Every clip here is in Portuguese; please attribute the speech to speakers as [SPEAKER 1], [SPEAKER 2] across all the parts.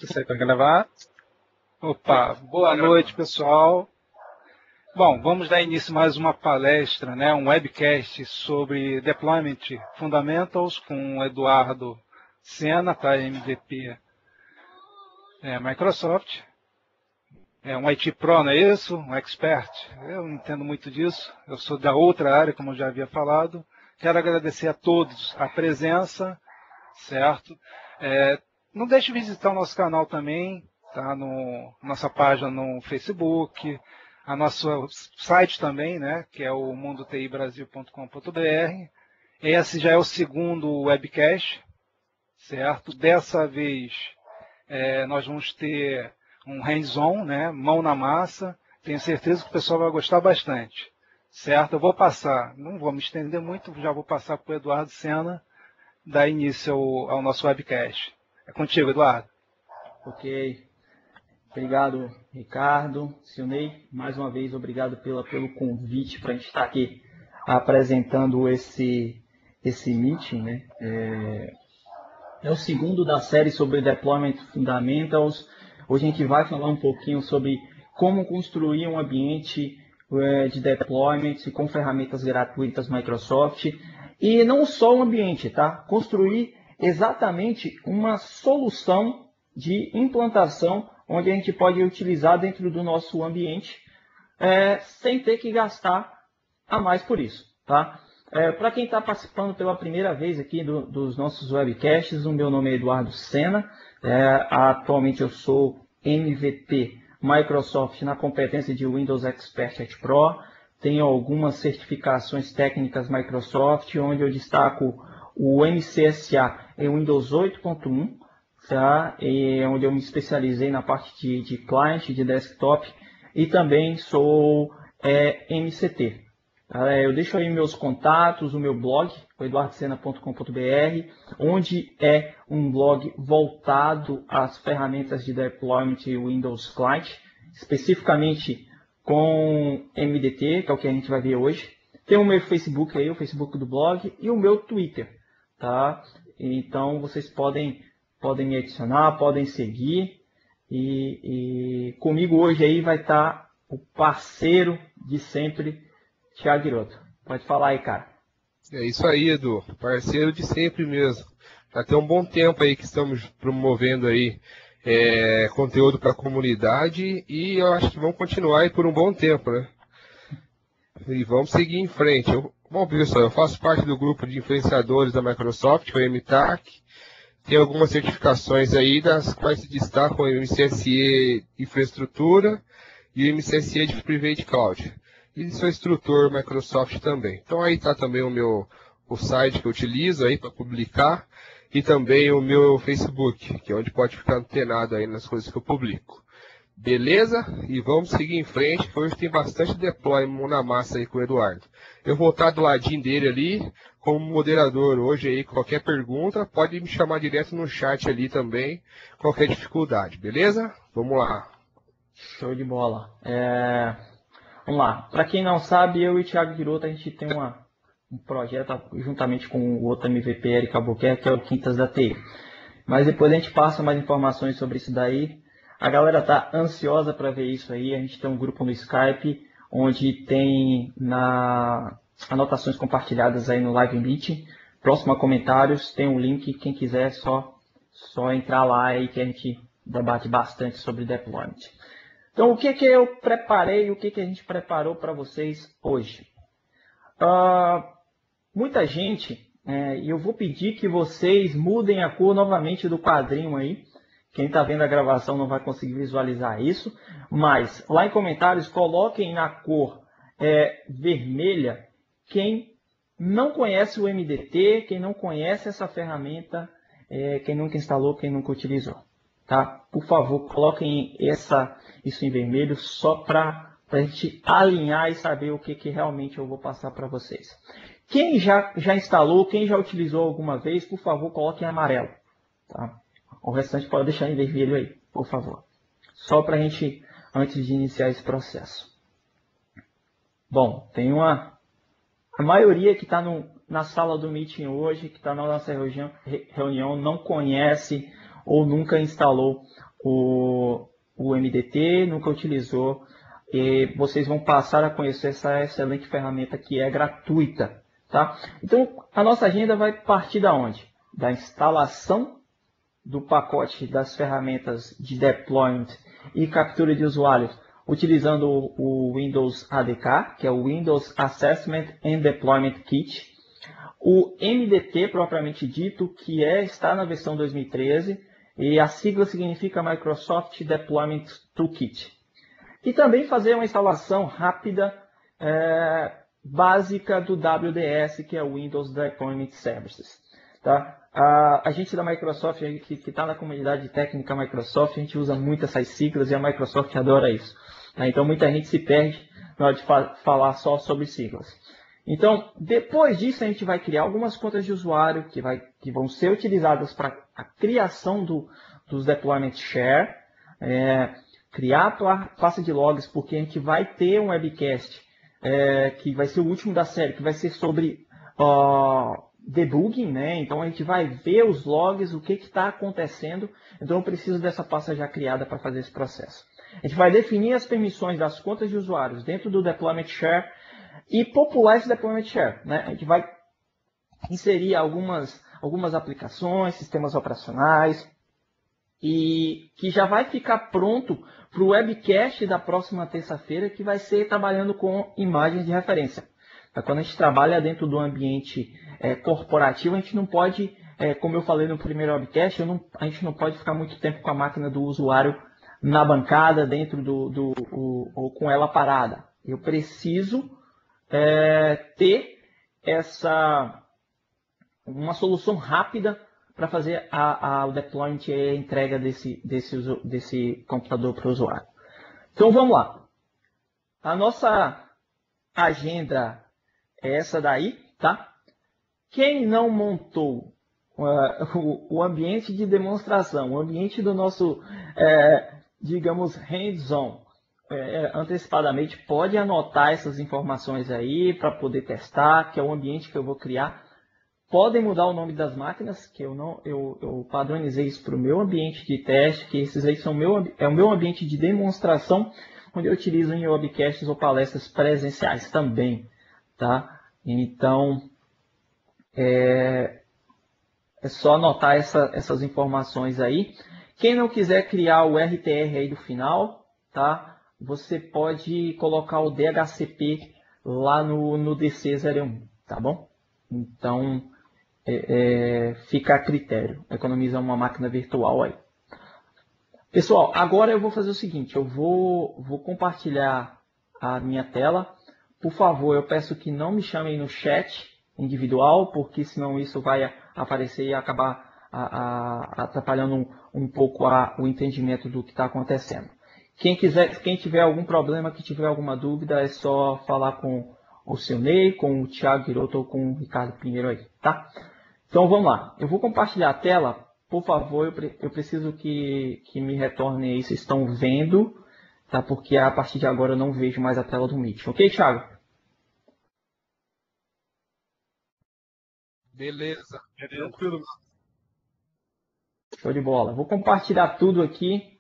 [SPEAKER 1] Isso aí para gravar. Opa, boa noite, pessoal. Bom, vamos dar início a mais uma palestra, né, um webcast sobre Deployment Fundamentals com o Eduardo Sena, tá, MVP Microsoft. É um IT Pro, não é isso? Um expert. Eu não entendo muito disso. Eu sou da outra área, como eu já havia falado. Quero agradecer a todos a presença, certo? Não deixe de visitar o nosso canal também, tá? Nossa página no Facebook, a nosso site também, né? Que é o mundotibrasil.com.br. Esse já é o segundo webcast, certo? Dessa vez nós vamos ter um hands-on, né? Mão na massa. Tenho certeza que o pessoal vai gostar bastante, certo? Eu vou passar, não vou me estender muito, já vou passar para o Eduardo Sena dar início ao nosso webcast. É contigo, Eduardo.
[SPEAKER 2] Ok. Obrigado, Ricardo. Silnei, mais uma vez, obrigado pelo convite para a gente estar aqui apresentando esse meeting, né? É o segundo da série sobre Deployment Fundamentals. Hoje a gente vai falar um pouquinho sobre como construir um ambiente de deployment com ferramentas gratuitas Microsoft. E não só um ambiente, tá? Construir exatamente uma solução de implantação onde a gente pode utilizar dentro do nosso ambiente sem ter que gastar a mais por isso, tá? Para quem está participando pela primeira vez aqui dos nossos webcasts, o meu nome é Eduardo Sena. Atualmente eu sou MVP Microsoft na competência de Windows Expert IT Pro. Tenho algumas certificações técnicas Microsoft, onde eu destaco o MCSA em Windows 8.1, tá? Onde eu me especializei na parte de client, de desktop, e também sou MCT. Eu deixo aí meus contatos, o meu blog, o eduardosena.com.br, onde é um blog voltado às ferramentas de deployment Windows Client, especificamente com MDT, que é o que a gente vai ver hoje. Tem o meu Facebook aí, o Facebook do blog, e o meu Twitter, tá? Então vocês podem me adicionar, podem seguir, e comigo hoje aí vai estar o parceiro de sempre, Thiago Giroto. Pode falar aí, cara.
[SPEAKER 3] É isso aí, Edu. Parceiro de sempre mesmo. Já tem um bom tempo aí que estamos promovendo aí conteúdo para a comunidade e eu acho que vamos continuar aí por um bom tempo, né? E vamos seguir em frente. Bom, pessoal, eu faço parte do grupo de influenciadores da Microsoft, o MTAC. Tem algumas certificações aí, das quais se destacam o MCSE Infraestrutura e o MCSE de Private Cloud. E sou instrutor Microsoft também. Então aí está também o site que eu utilizo aí para publicar e também o meu Facebook, que é onde pode ficar antenado aí nas coisas que eu publico. Beleza? E vamos seguir em frente, que hoje tem bastante deploy mão na massa aí com o Eduardo. Eu vou estar do ladinho dele ali, como moderador hoje aí, qualquer pergunta, pode me chamar direto no chat ali também, qualquer dificuldade, beleza? Vamos lá.
[SPEAKER 2] Show de bola. Vamos lá. Para quem não sabe, eu e o Thiago Giroto, a gente tem um projeto juntamente com o outro MVP, Eric Albuquerque, que é o Quintas da TI. Mas depois a gente passa mais informações sobre isso daí. A galera tá ansiosa para ver isso aí. A gente tem um grupo no Skype, onde tem anotações compartilhadas aí no Live Meeting. Próximo a comentários, tem um link. Quem quiser, é só entrar lá aí que a gente debate bastante sobre deployment. Então, o que eu preparei, o que a gente preparou para vocês hoje? Muita gente, e eu vou pedir que vocês mudem a cor novamente do quadrinho aí. Quem está vendo a gravação não vai conseguir visualizar isso, mas lá em comentários coloquem na cor vermelha quem não conhece o MDT, quem não conhece essa ferramenta, quem nunca instalou, quem nunca utilizou. Tá? Por favor, coloquem isso em vermelho só para a gente alinhar e saber o que realmente eu vou passar para vocês. Quem já instalou, quem já utilizou alguma vez, por favor, coloque em amarelo. Tá? O restante pode deixar em vermelho aí, por favor. Só para a gente, antes de iniciar esse processo. Bom, tem a maioria que está na sala do meeting hoje, que está na nossa reunião, não conhece ou nunca instalou o MDT, nunca utilizou, e vocês vão passar a conhecer essa excelente ferramenta que é gratuita. Tá? Então, a nossa agenda vai partir da onde? Da instalação do pacote das ferramentas de deployment e captura de usuários, utilizando o Windows ADK, que é o Windows Assessment and Deployment Kit, o MDT propriamente dito, que está na versão 2013, e a sigla significa Microsoft Deployment Toolkit. E também fazer uma instalação rápida, básica do WDS, que é o Windows Deployment Services. Tá? A gente da Microsoft, que está na comunidade técnica Microsoft, a gente usa muito essas siglas e a Microsoft adora isso. Tá? Então muita gente se perde na hora de falar só sobre siglas. Então, depois disso, a gente vai criar algumas contas de usuário que vão ser utilizadas para a criação dos deployment share, criar a pasta de logs, porque a gente vai ter um webcast que vai ser o último da série, que vai ser sobre debugging, né? Então a gente vai ver os logs, o que está acontecendo. Então eu preciso dessa pasta já criada para fazer esse processo. A gente vai definir as permissões das contas de usuários dentro do deployment share e popular esse deployment share, né? A gente vai inserir algumas aplicações, sistemas operacionais, e que já vai ficar pronto para o webcast da próxima terça-feira, que vai ser trabalhando com imagens de referência. Quando a gente trabalha dentro do ambiente corporativo, a gente não pode, como eu falei no primeiro webcast, a gente não pode ficar muito tempo com a máquina do usuário na bancada, dentro ou com ela parada. Eu preciso ter uma solução rápida para fazer o deployment e a entrega desse computador para o usuário. Então vamos lá. A nossa agenda é essa daí, tá? Quem não montou o ambiente de demonstração, o ambiente do nosso, digamos, hands-on, antecipadamente, pode anotar essas informações aí para poder testar, que é o ambiente que eu vou criar. Podem mudar o nome das máquinas, que eu padronizei isso para o meu ambiente de teste, que esses aí são o meu ambiente de demonstração, onde eu utilizo em webcasts ou palestras presenciais também. Tá? Então, é só anotar essas informações aí. Quem não quiser criar o RTR aí do final, tá? Você pode colocar o DHCP lá no DC01, tá bom? Então, fica a critério, economiza uma máquina virtual aí. Pessoal, agora eu vou fazer o seguinte, eu vou compartilhar a minha tela. Por favor, eu peço que não me chamem no chat individual, porque senão isso vai aparecer e acabar atrapalhando um pouco o entendimento do que está acontecendo. Quem tiver algum problema, que tiver alguma dúvida, é só falar com o Silney, com o Thiago Giroto ou com o Ricardo Pinheiro aí, tá? Então vamos lá, eu vou compartilhar a tela. Por favor, eu preciso que me retornem aí se estão vendo, tá? Porque a partir de agora eu não vejo mais a tela do Meet. Ok, Thiago?
[SPEAKER 3] Beleza. Tranquilo.
[SPEAKER 2] Show de bola. Vou compartilhar tudo aqui,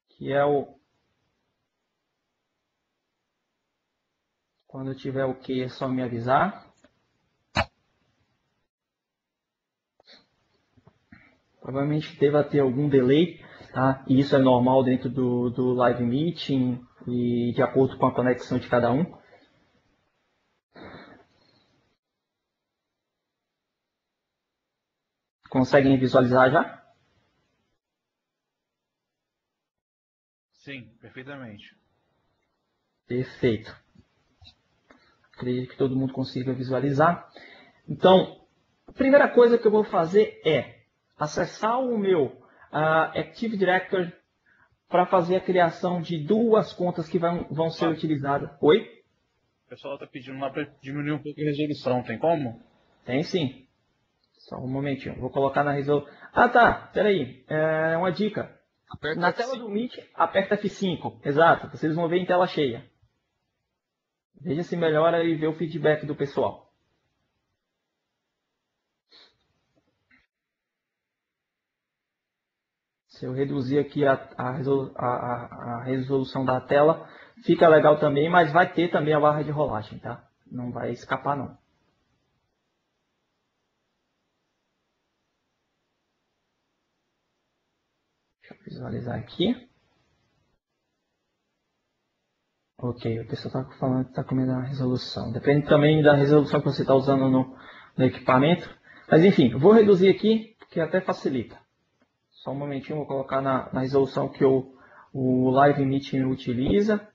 [SPEAKER 2] que é quando eu tiver ok, é só me avisar. Provavelmente deva ter algum delay, tá? E isso é normal dentro do live meeting e de acordo com a conexão de cada um. Conseguem visualizar já?
[SPEAKER 1] Sim, perfeitamente.
[SPEAKER 2] Perfeito. Acredito que todo mundo consiga visualizar. Então, a primeira coisa que eu vou fazer é acessar o meu Active Directory para fazer a criação de duas contas que vão ser utilizadas. Oi?
[SPEAKER 1] O pessoal está pedindo lá para diminuir um pouco a resolução, tem como?
[SPEAKER 2] Tem sim. Só um momentinho. Vou colocar na resolução. Ah, tá. Peraí. Uma dica.
[SPEAKER 3] Aperta
[SPEAKER 2] Na
[SPEAKER 3] F5.
[SPEAKER 2] tela do Meet, aperta F5. Exato. Vocês vão ver em tela cheia. Veja se melhora e vê o feedback do pessoal. Se eu reduzir aqui a resolução da tela, fica legal também, mas vai ter também a barra de rolagem, tá? Não vai escapar, não. Deixa eu visualizar aqui. Ok, o pessoal está falando que está comendo a resolução. Depende também da resolução que você está usando no equipamento. Mas enfim, eu vou reduzir aqui, porque até facilita. Só um momentinho, vou colocar na resolução que o Live Meeting utiliza.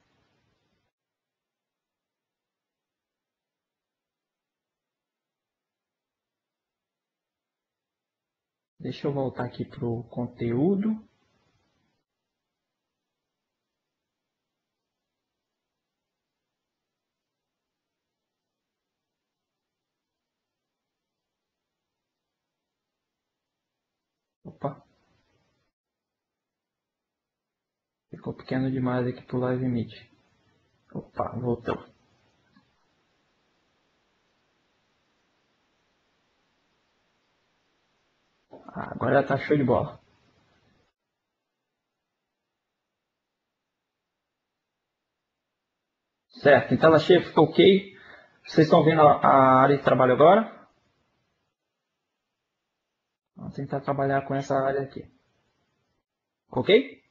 [SPEAKER 2] Deixa eu voltar aqui para o conteúdo. Opa. Ficou pequeno demais aqui para o Live Meet. Opa, voltou. Agora está show de bola. Certo, em tela cheia ficou ok. Vocês estão vendo a área de trabalho agora? Vamos tentar trabalhar com essa área aqui. Ok?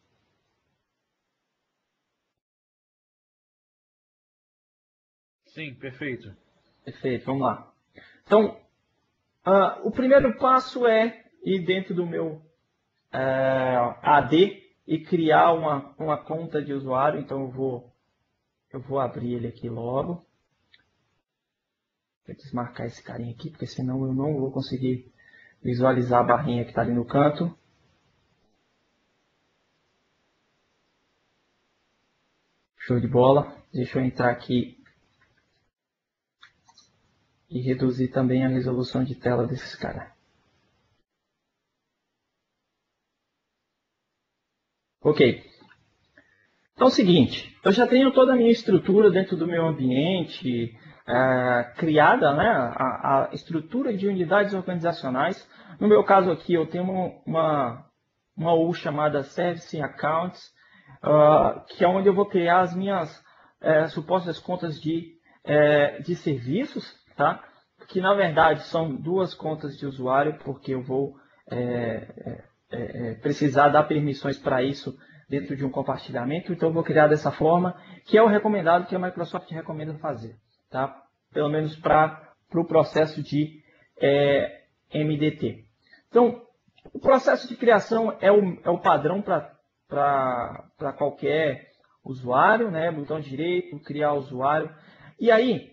[SPEAKER 4] Sim, perfeito.
[SPEAKER 2] Perfeito, vamos lá. Então, o primeiro passo é ir dentro do meu AD e criar uma conta de usuário. Então, eu vou abrir ele aqui logo. Vou desmarcar esse carinha aqui, porque senão eu não vou conseguir visualizar a barrinha que está ali no canto. Show de bola. Deixa eu entrar aqui e reduzir também a resolução de tela desses caras. Ok. Então é o seguinte, eu já tenho toda a minha estrutura dentro do meu ambiente criada, né? A estrutura de unidades organizacionais. No meu caso aqui, eu tenho uma U chamada Service Accounts, que é onde eu vou criar as minhas supostas contas de serviços, tá? Que na verdade são duas contas de usuário, porque eu vou precisar dar permissões para isso dentro de um compartilhamento, então eu vou criar dessa forma, que é o recomendado, que a Microsoft recomenda fazer, tá? Pelo menos para o processo de MDT. Então, o processo de criação é o padrão para qualquer usuário, né? Botão direito, criar usuário. E aí,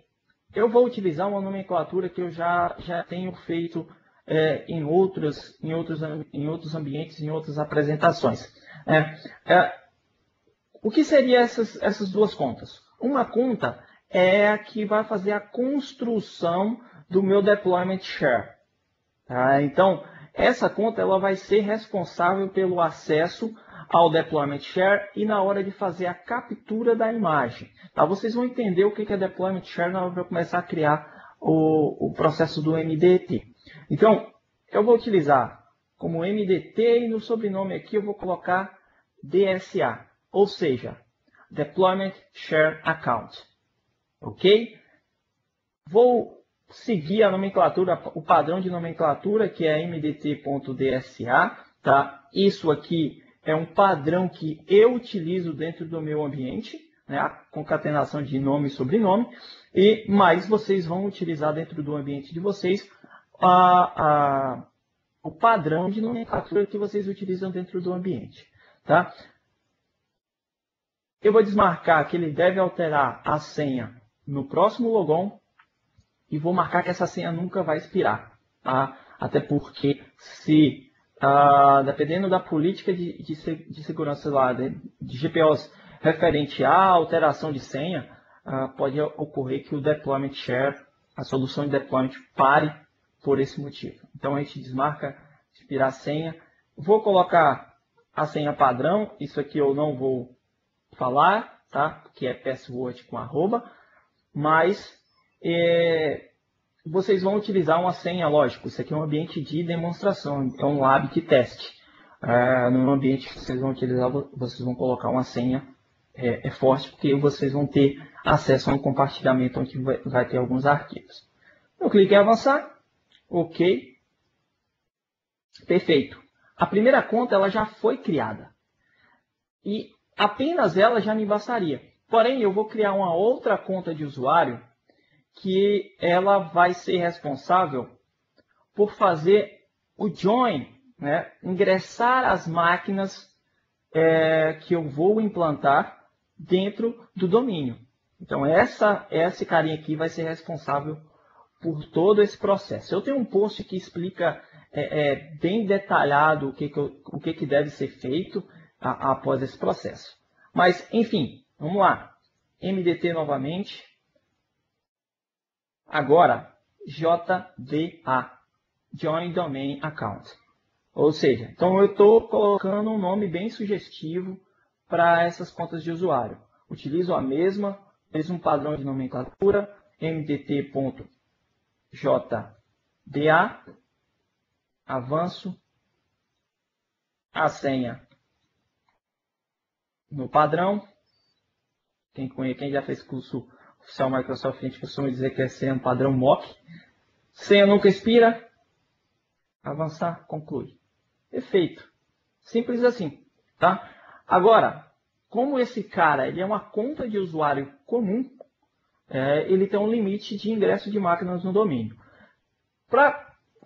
[SPEAKER 2] eu vou utilizar uma nomenclatura que eu já tenho feito em outros ambientes, em outras apresentações. O que seriam essas duas contas? Uma conta é a que vai fazer a construção do meu deployment share. Tá? Então, essa conta ela vai ser responsável pelo acesso ao deployment share e na hora de fazer a captura da imagem. Tá? Vocês vão entender o que é deployment share na hora de eu começar a criar o processo do MDT. Então, eu vou utilizar como MDT e no sobrenome aqui eu vou colocar DSA, ou seja, Deployment Share Account. Ok? Vou seguir a nomenclatura, o padrão de nomenclatura, que é mdt.dsa. Tá? Isso aqui é um padrão que eu utilizo dentro do meu ambiente, né? A concatenação de nome e sobrenome, mas vocês vão utilizar dentro do ambiente de vocês o padrão de nomenclatura que vocês utilizam dentro do ambiente. Tá? Eu vou desmarcar que ele deve alterar a senha no próximo logon e vou marcar que essa senha nunca vai expirar. Tá? Até porque se, dependendo da política de segurança lá, de GPOs referente à alteração de senha, pode ocorrer que o deployment share, a solução de deployment, pare por esse motivo. Então a gente desmarca expirar a senha. Vou colocar a senha padrão, isso aqui eu não vou falar, tá? Que é password com arroba, mas vocês vão utilizar uma senha, lógico, isso aqui é um ambiente de demonstração, é um lab que teste. no ambiente que vocês vão utilizar, vocês vão colocar uma senha forte, porque vocês vão ter acesso a um compartilhamento onde vai ter alguns arquivos. Eu clico em avançar, ok, perfeito. A primeira conta ela já foi criada e apenas ela já me bastaria. Porém, eu vou criar uma outra conta de usuário que ela vai ser responsável por fazer o join, né? Ingressar as máquinas que eu vou implantar dentro do domínio. Então, esse carinha aqui vai ser responsável por todo esse processo. Eu tenho um post que explica bem detalhado o que deve ser feito após esse processo. Mas, enfim, vamos lá. MDT novamente. Agora, JDA, Join Domain Account. Ou seja, então eu estou colocando um nome bem sugestivo para essas contas de usuário. Utilizo a mesmo padrão de nomenclatura, mdt.jda, avanço, a senha no padrão. Quem já fez curso oficial Microsoft, a gente costuma dizer que é senha no padrão mock. Senha nunca expira. Avançar, conclui. Perfeito. Simples assim, tá? Agora, como esse cara ele é uma conta de usuário comum, ele tem um limite de ingresso de máquinas no domínio.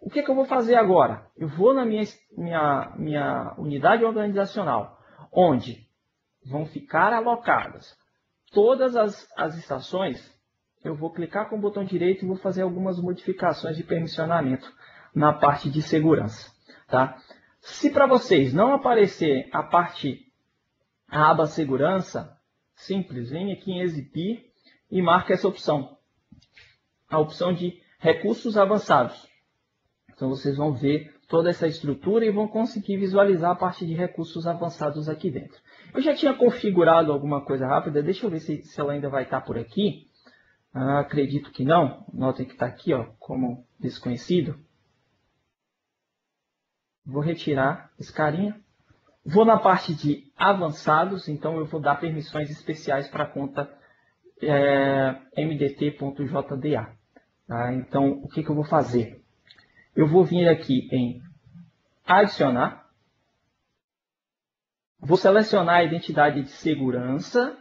[SPEAKER 2] O que eu vou fazer agora? Eu vou na minha unidade organizacional, onde vão ficar alocadas todas as estações. Eu vou clicar com o botão direito e vou fazer algumas modificações de permissionamento na parte de segurança, tá? Se para vocês não aparecer a aba segurança, simples, vem aqui em exibir e marca essa opção. A opção de recursos avançados. Então vocês vão ver toda essa estrutura e vão conseguir visualizar a parte de recursos avançados aqui dentro. Eu já tinha configurado alguma coisa rápida, deixa eu ver se ela ainda vai estar por aqui. Acredito que não. Notem que está aqui ó, como desconhecido. Vou retirar esse carinha. Vou na parte de avançados, então eu vou dar permissões especiais para a conta mdt.jda. Tá? Então, o que eu vou fazer? Eu vou vir aqui em adicionar. Vou selecionar a identidade de segurança,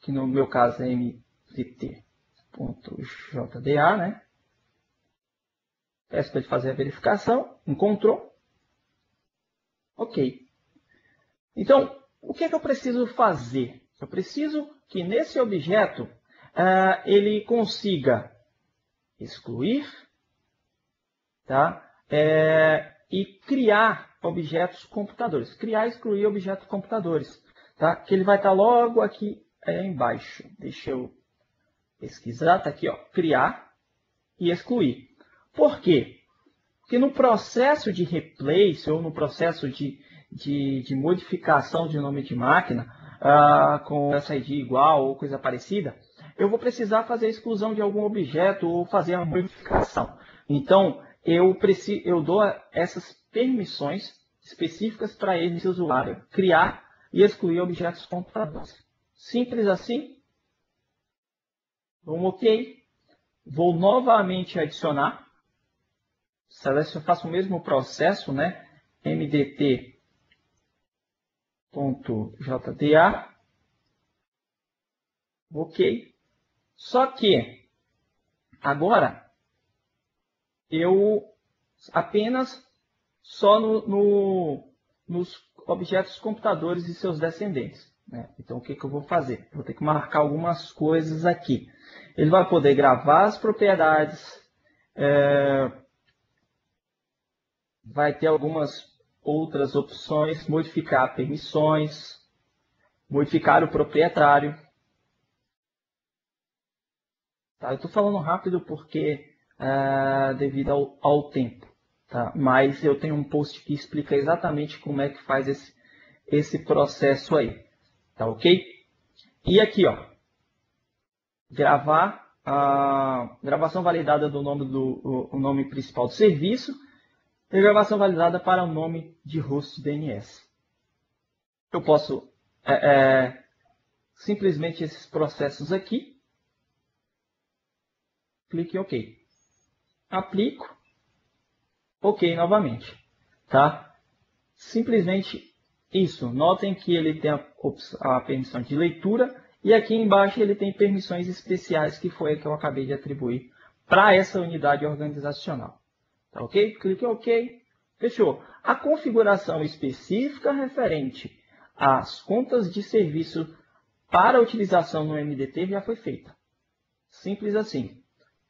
[SPEAKER 2] que no meu caso é mdt.jda, né? Peço para ele fazer a verificação. Encontrou. Ok. Então, o que eu preciso fazer? Eu preciso que nesse objeto ele consiga excluir, tá? E criar objetos computadores. Criar e excluir objetos computadores. Tá? Que ele vai estar logo aqui embaixo. Deixa eu pesquisar. Está aqui, ó, criar e excluir. Por quê? Porque no processo de replace ou no processo de modificação de nome de máquina, com SID igual ou coisa parecida, eu vou precisar fazer a exclusão de algum objeto ou fazer a modificação. Então, eu dou essas permissões específicas para esse usuário criar e excluir objetos computadores. Simples assim. Vamos ok. Vou novamente adicionar. Eu faço o mesmo processo, né? mdt.jda. Ok. Só que agora eu apenas só nos objetos computadores e seus descendentes, né? Então o que eu vou fazer? Vou ter que marcar algumas coisas aqui. Ele vai poder gravar as propriedades, vai ter algumas outras opções, modificar permissões, modificar o proprietário. Tá? Eu estou falando rápido porque devido ao tempo. Tá? Mas eu tenho um post que explica exatamente como é que faz esse processo aí. Tá ok? E aqui, ó, gravação validada do nome principal do serviço. Regravação validada para o nome de host DNS. Eu posso simplesmente esses processos aqui. Clique em OK. Aplico. OK novamente. Tá? Simplesmente isso. Notem que ele tem a permissão de leitura e aqui embaixo ele tem permissões especiais que foi a que eu acabei de atribuir para essa unidade organizacional. Tá ok? Clique em OK. Fechou. A configuração específica referente às contas de serviço para utilização no MDT já foi feita. Simples assim.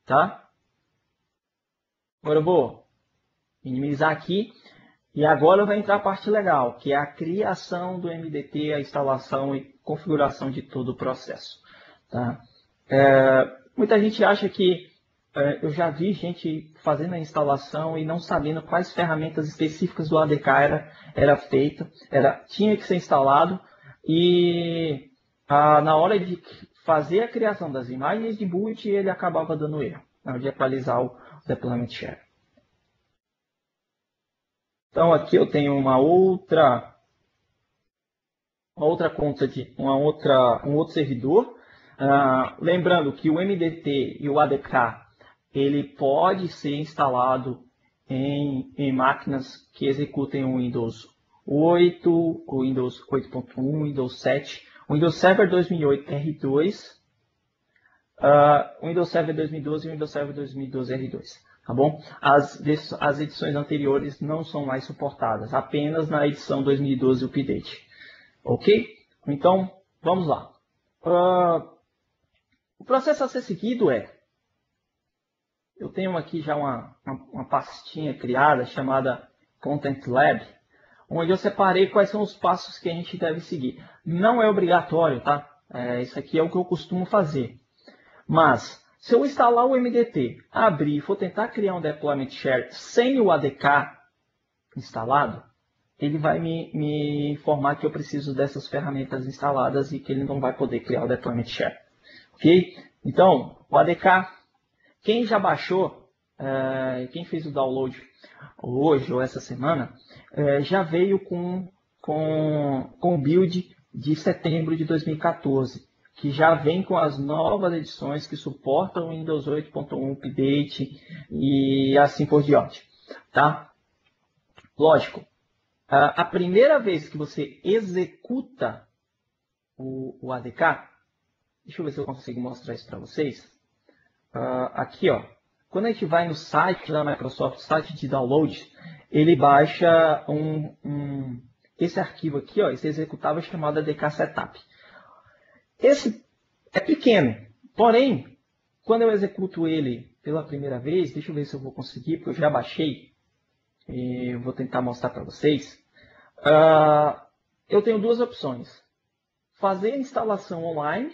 [SPEAKER 2] Tá? Agora eu vou minimizar aqui. E agora vai entrar a parte legal, que é a criação do MDT, a instalação e configuração de todo o processo. Tá? Muita gente acha que eu já vi gente fazendo a instalação e não sabendo quais ferramentas específicas do ADK era feita, tinha que ser instalado e na hora de fazer a criação das imagens de boot ele acabava dando erro, na hora de atualizar o deployment share. Então aqui eu tenho uma outra conta de um outro servidor. Lembrando que o MDT e o ADK ele pode ser instalado em máquinas que executem o Windows 8, o Windows 8.1, Windows 7, o Windows Server 2008 R2, o Windows Server 2012 e o Windows Server 2012 R2. Tá bom? As edições anteriores não são mais suportadas, apenas na edição 2012 Update. Ok? Então, vamos lá. O processo a ser seguido eu tenho aqui já uma pastinha criada chamada Content Lab, onde eu separei quais são os passos que a gente deve seguir. Não é obrigatório, tá? Isso aqui é o que eu costumo fazer. Mas, se eu instalar o MDT, abrir e for tentar criar um deployment share sem o ADK instalado, ele vai me informar que eu preciso dessas ferramentas instaladas e que ele não vai poder criar o deployment share. Ok? Então, o ADK, quem já baixou, quem fez o download hoje ou essa semana, já veio com o build de setembro de 2014. Que já vem com as novas edições que suportam o Windows 8.1 Update e assim por diante. Tá? Lógico, a primeira vez que você executa o ADK, deixa eu ver se eu consigo mostrar isso para vocês. Aqui, ó, quando a gente vai no site da Microsoft, site de download, ele baixa esse arquivo aqui, ó, esse executável chamado ADK Setup. Esse é pequeno, porém, quando eu executo ele pela primeira vez, deixa eu ver se eu vou conseguir, porque eu já baixei, e eu vou tentar mostrar para vocês. Eu tenho duas opções. Fazer a instalação online,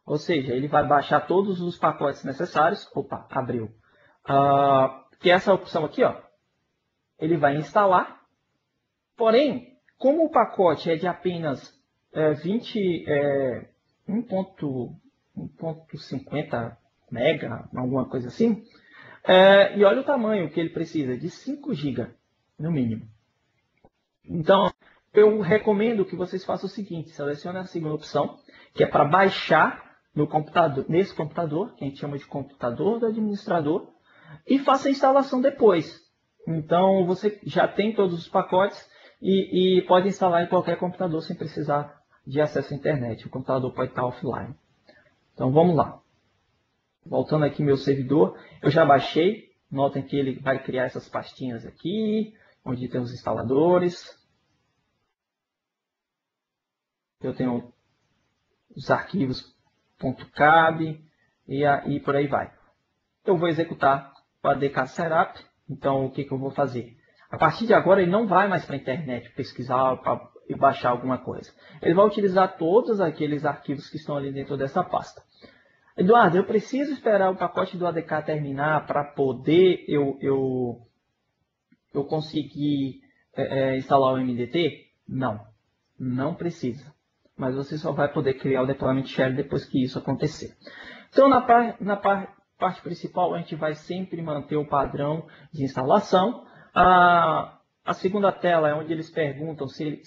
[SPEAKER 2] ou seja, ele vai baixar todos os pacotes necessários. Opa, abriu. Que é essa opção aqui, ó, ele vai instalar, porém, como o pacote é de apenas 1.50 mega, alguma coisa assim. E olha o tamanho que ele precisa, de 5 GB, no mínimo. Então, eu recomendo que vocês façam o seguinte, selecione a segunda opção, que é para baixar no computador, nesse computador, que a gente chama de computador do administrador, e faça a instalação depois. Então, você já tem todos os pacotes e pode instalar em qualquer computador sem precisar de acesso à internet. O computador pode estar offline. Então vamos lá. Voltando aqui meu servidor, eu já baixei. Notem que ele vai criar essas pastinhas aqui, onde tem os instaladores. Eu tenho os arquivos .cab e por aí vai. Eu vou executar o ADK Setup. Então o que eu vou fazer? A partir de agora ele não vai mais para a internet pesquisar e baixar alguma coisa. Ele vai utilizar todos aqueles arquivos que estão ali dentro dessa pasta. Eduardo, eu preciso esperar o pacote do ADK terminar para poder eu conseguir instalar o MDT? Não, não precisa. Mas você só vai poder criar o deployment share depois que isso acontecer. Então, na parte principal, a gente vai sempre manter o padrão de instalação. A segunda tela é onde eles perguntam se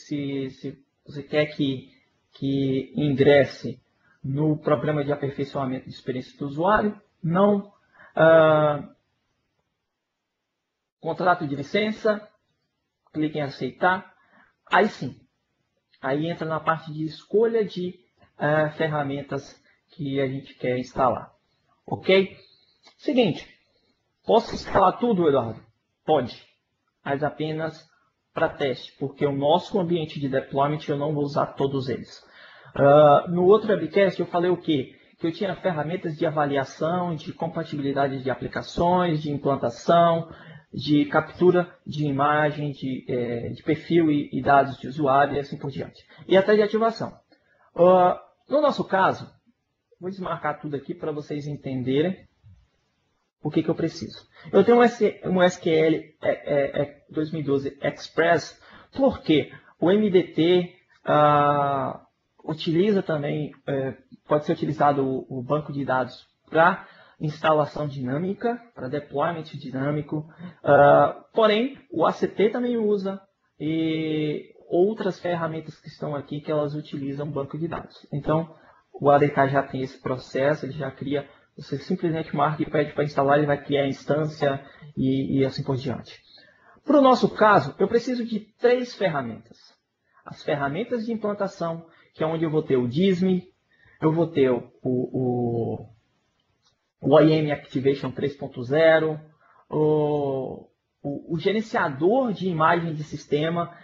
[SPEAKER 2] você quer que ingresse no programa de aperfeiçoamento de experiência do usuário. Não. Contrato de licença. Clique em aceitar. Aí sim. Aí entra na parte de escolha de ferramentas que a gente quer instalar. Ok? Seguinte. Posso instalar tudo, Eduardo? Pode. Mas apenas para teste, porque o nosso ambiente de deployment eu não vou usar todos eles. No outro webcast eu falei o quê? Que eu tinha ferramentas de avaliação, de compatibilidade de aplicações, de implantação, de captura de imagem, de perfil e dados de usuário e assim por diante. E até de ativação. No nosso caso, vou desmarcar tudo aqui para vocês entenderem o que eu preciso. Eu tenho um SQL 2012 Express, porque o MDT utiliza também, pode ser utilizado o banco de dados para instalação dinâmica, para deployment dinâmico, porém o ACT também usa e outras ferramentas que estão aqui que elas utilizam banco de dados. Então o ADK já tem esse processo, ele já cria. Você simplesmente marca e pede para instalar, ele vai criar a instância e assim por diante. Para o nosso caso, eu preciso de 3 ferramentas. As ferramentas de implantação, que é onde eu vou ter o DISM, eu vou ter o IAM Activation 3.0, o gerenciador de imagem de sistema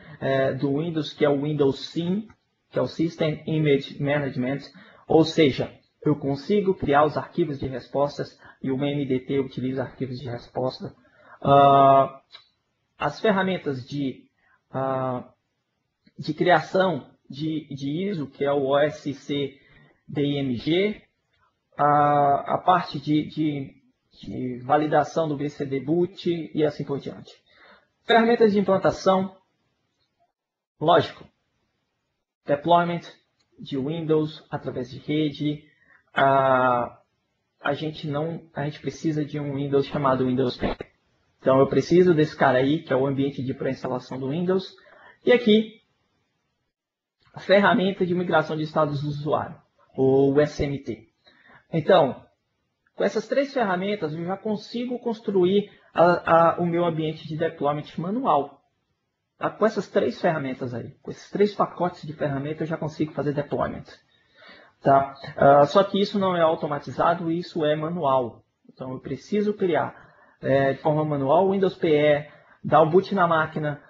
[SPEAKER 2] do Windows, que é o Windows SIM, que é o System Image Management, ou seja, eu consigo criar os arquivos de respostas e o MDT utiliza arquivos de resposta. As ferramentas de criação de ISO, que é o OSC DIMG, a parte de validação do BCD Boot e assim por diante. Ferramentas de implantação, lógico, deployment de Windows através de rede. A gente precisa de um Windows chamado Windows PE. Então eu preciso desse cara aí, que é o ambiente de pré-instalação do Windows. E aqui, a ferramenta de migração de estados do usuário, ou SMT. Então, com essas 3 ferramentas, eu já consigo construir o meu ambiente de deployment manual. Tá? Com essas 3 ferramentas aí, com esses 3 pacotes de ferramentas, eu já consigo fazer deployment. Tá? Só que isso não é automatizado, isso é manual. Então eu preciso criar de forma manual o Windows PE, dar o boot na máquina,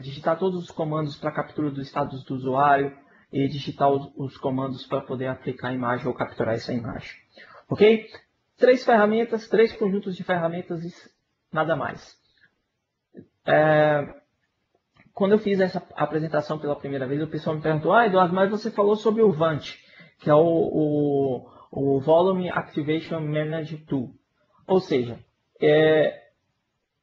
[SPEAKER 2] digitar todos os comandos para captura dos estados do usuário e digitar os comandos para poder aplicar a imagem ou capturar essa imagem. Ok? 3 ferramentas, 3 conjuntos de ferramentas e nada mais. Quando eu fiz essa apresentação pela primeira vez, o pessoal me perguntou: Eduardo, mas você falou sobre o VANT, que é o Volume Activation Manager Tool. Ou seja,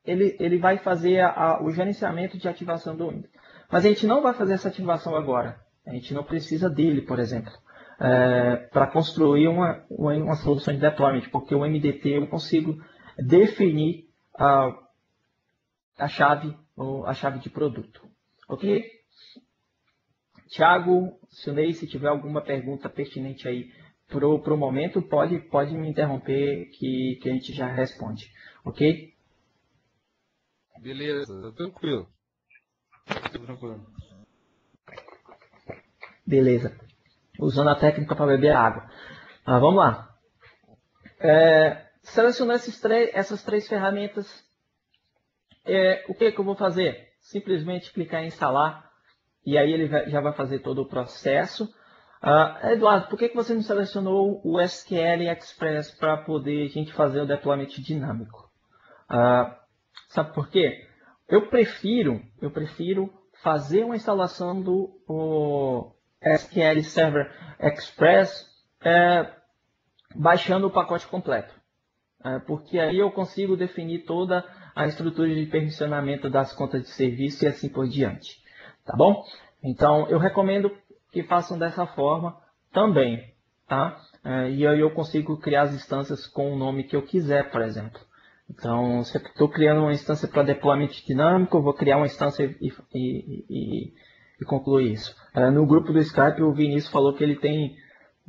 [SPEAKER 2] ele vai fazer o gerenciamento de ativação do Windows. Mas a gente não vai fazer essa ativação agora. A gente não precisa dele, por exemplo, para construir uma solução de deployment, porque o MDT eu consigo definir a chave de produto. Ok? Tiago, Silnei, se tiver alguma pergunta pertinente aí pro momento, pode me interromper que a gente já responde. Ok?
[SPEAKER 3] Beleza, tranquilo.
[SPEAKER 4] Tranquilo.
[SPEAKER 2] Beleza. Usando a técnica para beber água. Vamos lá. Selecionar essas 3 ferramentas. O que eu vou fazer? Simplesmente clicar em instalar e aí ele já vai fazer todo o processo. Eduardo, por que você não selecionou o SQL Express para poder a gente fazer o deployment dinâmico? Sabe por quê? Eu prefiro fazer uma instalação do SQL Server Express baixando o pacote completo. Porque aí eu consigo definir toda a estrutura de permissionamento das contas de serviço e assim por diante. Tá bom? Então, eu recomendo que façam dessa forma também. Tá? E aí eu consigo criar as instâncias com o nome que eu quiser, por exemplo. Então, se eu estou criando uma instância para deployment dinâmico, eu vou criar uma instância e concluir isso. No grupo do Skype, o Vinícius falou que ele tem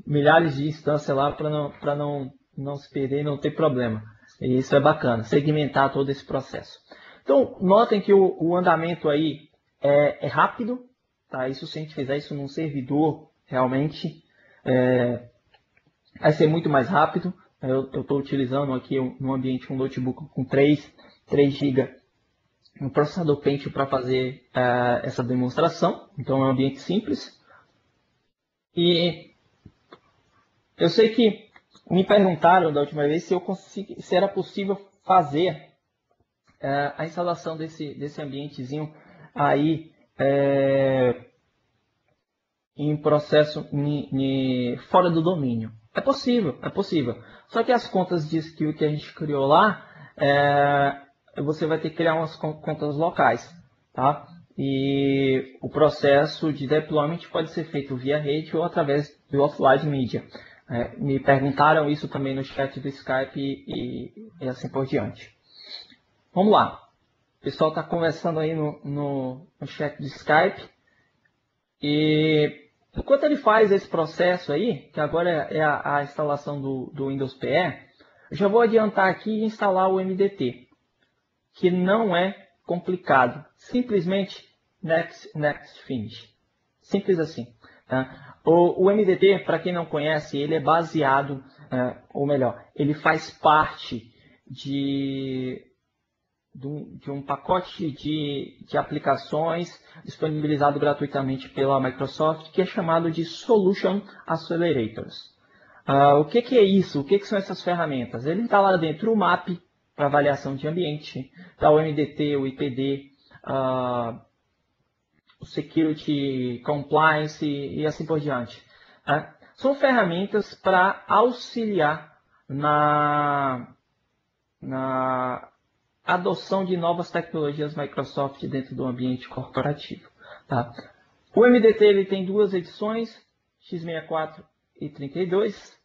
[SPEAKER 2] milhares de instâncias lá para não se perder e não ter problema. E isso é bacana, segmentar todo esse processo. Então, notem que o andamento aí é rápido, tá? Isso, se a gente fizer isso num servidor, realmente vai ser muito mais rápido. Eu estou utilizando aqui no ambiente um notebook com 3 GB no processador Pentium para fazer essa demonstração. Então, é um ambiente simples. E eu sei que me perguntaram da última vez se era possível fazer a instalação desse ambientezinho aí em processo fora do domínio. É possível, é possível. Só que as contas de skill que a gente criou lá, você vai ter que criar umas contas locais, tá? E o processo de deployment pode ser feito via rede ou através do offline media. Me perguntaram isso também no chat do Skype e assim por diante. Vamos lá. O pessoal está conversando aí no chat do Skype. E enquanto ele faz esse processo aí, que agora é a instalação do Windows PE, eu já vou adiantar aqui e instalar o MDT, que não é complicado. Simplesmente next, finish. Simples assim. Tá? O MDT, para quem não conhece, ele é baseado, ou melhor, ele faz parte de um pacote de aplicações disponibilizado gratuitamente pela Microsoft, que é chamado de Solution Accelerators. O que é isso? O que são essas ferramentas? Ele está lá dentro o MAP, para avaliação de ambiente, está o MDT, o IPD, o Security Compliance e assim por diante. São ferramentas para auxiliar na adoção de novas tecnologias Microsoft dentro do ambiente corporativo. Tá? O MDT ele tem 2 edições, x64 e 32.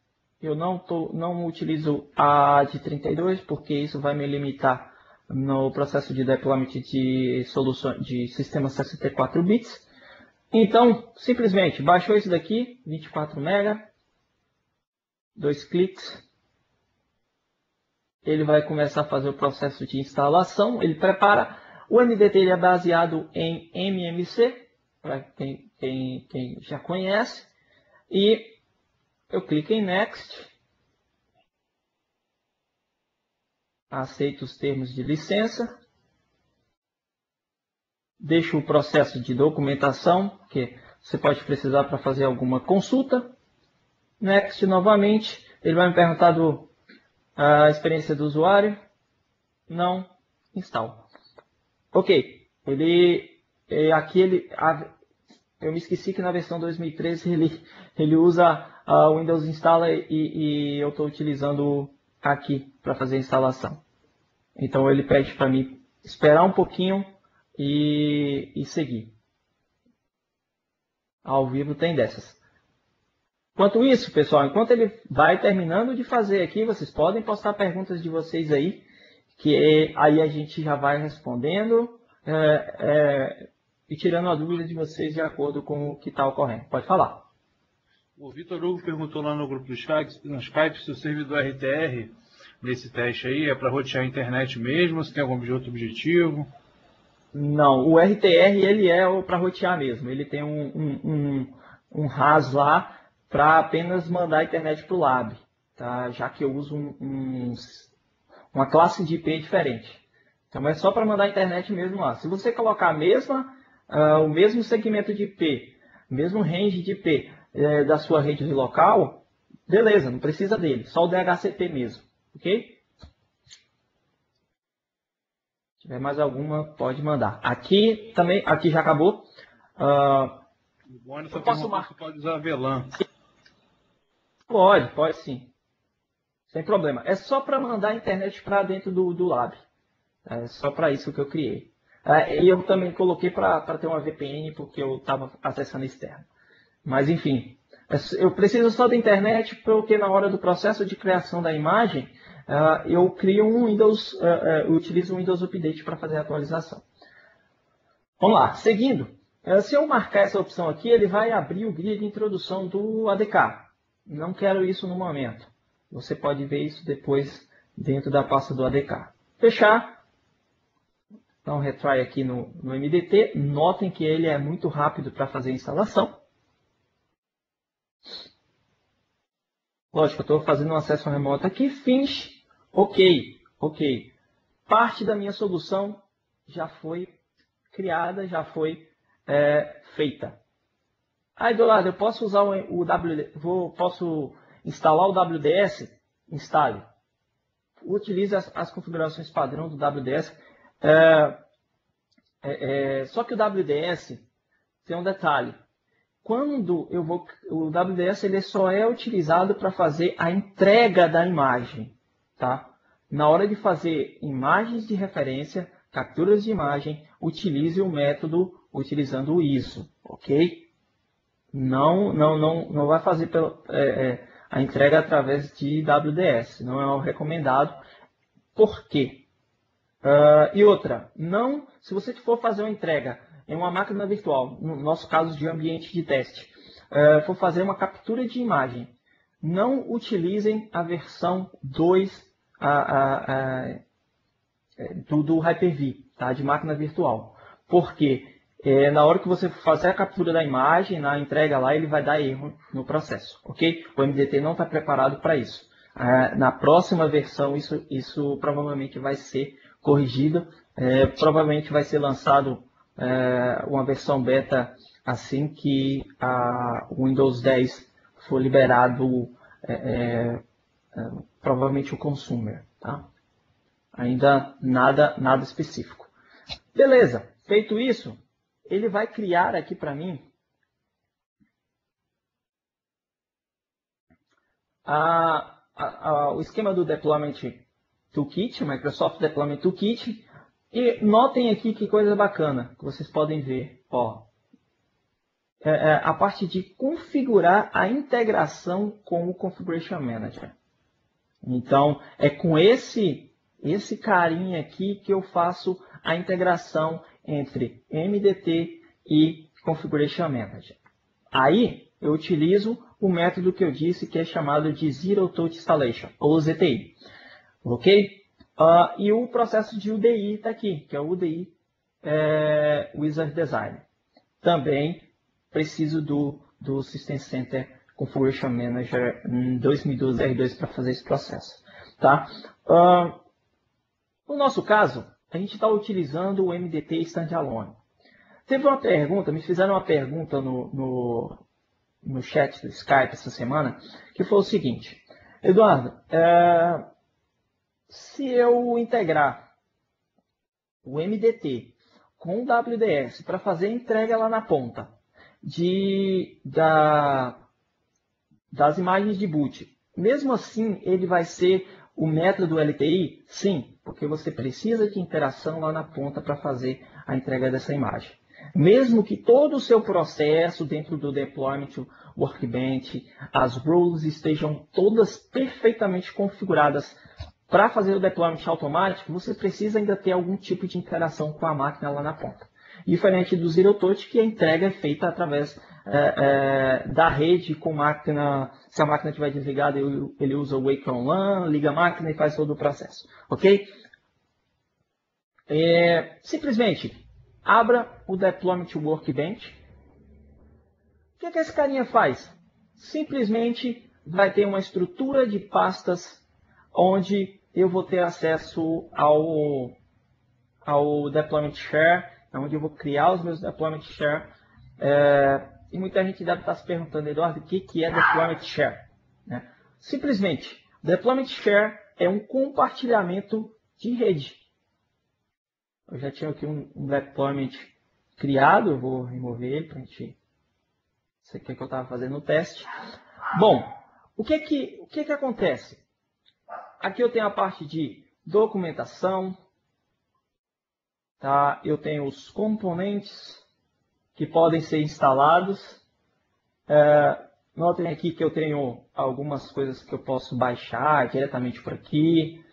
[SPEAKER 2] Eu não utilizo a de 32 porque isso vai me limitar no processo de deployment de soluções de sistemas 64 bits. Então, simplesmente baixou isso daqui, 24 MB, 2 cliques. Ele vai começar a fazer o processo de instalação. Ele prepara. O MDT ele é baseado em MMC, para quem já conhece. E eu clico em Next. Aceito os termos de licença. Deixo o processo de documentação, que você pode precisar para fazer alguma consulta. Next novamente. Ele vai me perguntar a experiência do usuário. Não. Install. Ok. Eu me esqueci que na versão 2013 ele usa o Windows Installer e eu estou utilizando aqui para fazer a instalação. Então ele pede para mim esperar um pouquinho e seguir. Ao vivo tem dessas. Enquanto isso, pessoal, enquanto ele vai terminando de fazer aqui, vocês podem postar perguntas de vocês aí, que aí a gente já vai respondendo e tirando a dúvida de vocês de acordo com o que está ocorrendo. Pode falar.
[SPEAKER 4] O Vitor Hugo perguntou lá no grupo do Skype, se o servidor RTR, nesse teste aí, é para rotear a internet mesmo, se tem algum outro objetivo?
[SPEAKER 2] Não, o RTR ele é para rotear mesmo. Ele tem um RAS lá para apenas mandar a internet para o lab, tá? Já que eu uso uma classe de IP diferente. Então é só para mandar a internet mesmo lá. Se você colocar o mesmo segmento de IP, o mesmo range de IP da sua rede local, beleza, não precisa dele, só o DHCP mesmo, ok? Se tiver mais alguma, pode mandar. Aqui já acabou.
[SPEAKER 4] O Boni só perguntou se pode usar VLAN.
[SPEAKER 2] Pode sim. Sem problema. É só para mandar a internet para dentro do lab. É só para isso que eu criei. E eu também coloquei para ter uma VPN porque eu estava acessando externo. Mas enfim, eu preciso só da internet porque na hora do processo de criação da imagem, eu crio um Windows, eu utilizo o Windows Update para fazer a atualização. Vamos lá, seguindo. Se eu marcar essa opção aqui, ele vai abrir o guia de introdução do ADK. Não quero isso no momento. Você pode ver isso depois dentro da pasta do ADK. Fechar. Dá um retry aqui no MDT. Notem que ele é muito rápido para fazer a instalação. Lógico, eu estou fazendo um acesso remoto aqui. Finish. Ok. Parte da minha solução já foi criada, já foi feita. Aí, do lado, eu posso usar posso instalar o WDS? Instale. Utilize as configurações padrão do WDS. Só que o WDS tem um detalhe. Quando o WDS ele só é utilizado para fazer a entrega da imagem, tá? Na hora de fazer imagens de referência, capturas de imagem, utilize o método utilizando o ISO, ok? Não vai fazer a entrega através de WDS, não é o recomendado. Por quê? E outra, se você for fazer uma entrega em uma máquina virtual, no nosso caso de ambiente de teste, for fazer uma captura de imagem, não utilizem a versão 2 do Hyper-V, tá? De máquina virtual. Porque na hora que você fazer a captura da imagem, na entrega lá, ele vai dar erro no processo, ok? O MDT não está preparado para isso. Na próxima versão, isso provavelmente vai ser corrigido. Provavelmente vai ser lançado uma versão beta assim que o Windows 10 for liberado, provavelmente o consumer, tá? Ainda nada específico. Beleza, feito isso, ele vai criar aqui para mim o esquema do Deployment Toolkit, Microsoft Deployment Toolkit. E notem aqui que coisa bacana que vocês podem ver. A parte de configurar a integração com o Configuration Manager. Então, é com esse carinha aqui que eu faço a integração entre MDT e Configuration Manager. Aí, eu utilizo o método que eu disse que é chamado de Zero Touch Installation, ou ZTI. Ok? E o processo de UDI está aqui, que é o UDI Wizard Design. Também preciso do System Center Configuration Manager 2012 R2 para fazer esse processo. Tá? No nosso caso, a gente está utilizando o MDT Standalone. Teve uma pergunta, me fizeram uma pergunta no chat do Skype essa semana, que foi o seguinte: Eduardo, se eu integrar o MDT com o WDS para fazer a entrega lá na ponta das imagens de boot, mesmo assim ele vai ser o método LTI? Sim, porque você precisa de interação lá na ponta para fazer a entrega dessa imagem. Mesmo que todo o seu processo dentro do Deployment Workbench, as rules estejam todas perfeitamente configuradas para fazer o deployment automático, você precisa ainda ter algum tipo de interação com a máquina lá na ponta. Diferente do Zero Touch, que a entrega é feita através da rede com máquina. Se a máquina estiver desligada, ele usa o Wake on LAN, liga a máquina e faz todo o processo. Ok? Simplesmente abra o Deployment Workbench. O que esse carinha faz? Simplesmente vai ter uma estrutura de pastas onde eu vou ter acesso ao Deployment Share, onde eu vou criar os meus Deployment Share. E muita gente deve estar se perguntando, Eduardo, o que é Deployment Share? Simplesmente, Deployment Share é um compartilhamento de rede. Eu já tinha aqui um deployment criado, eu vou remover ele para a gente... Isso aqui é que eu estava fazendo o teste. Bom, o que acontece? Aqui eu tenho a parte de documentação, tá? Eu tenho os componentes que podem ser instalados. Notem aqui que eu tenho algumas coisas que eu posso baixar diretamente por aqui.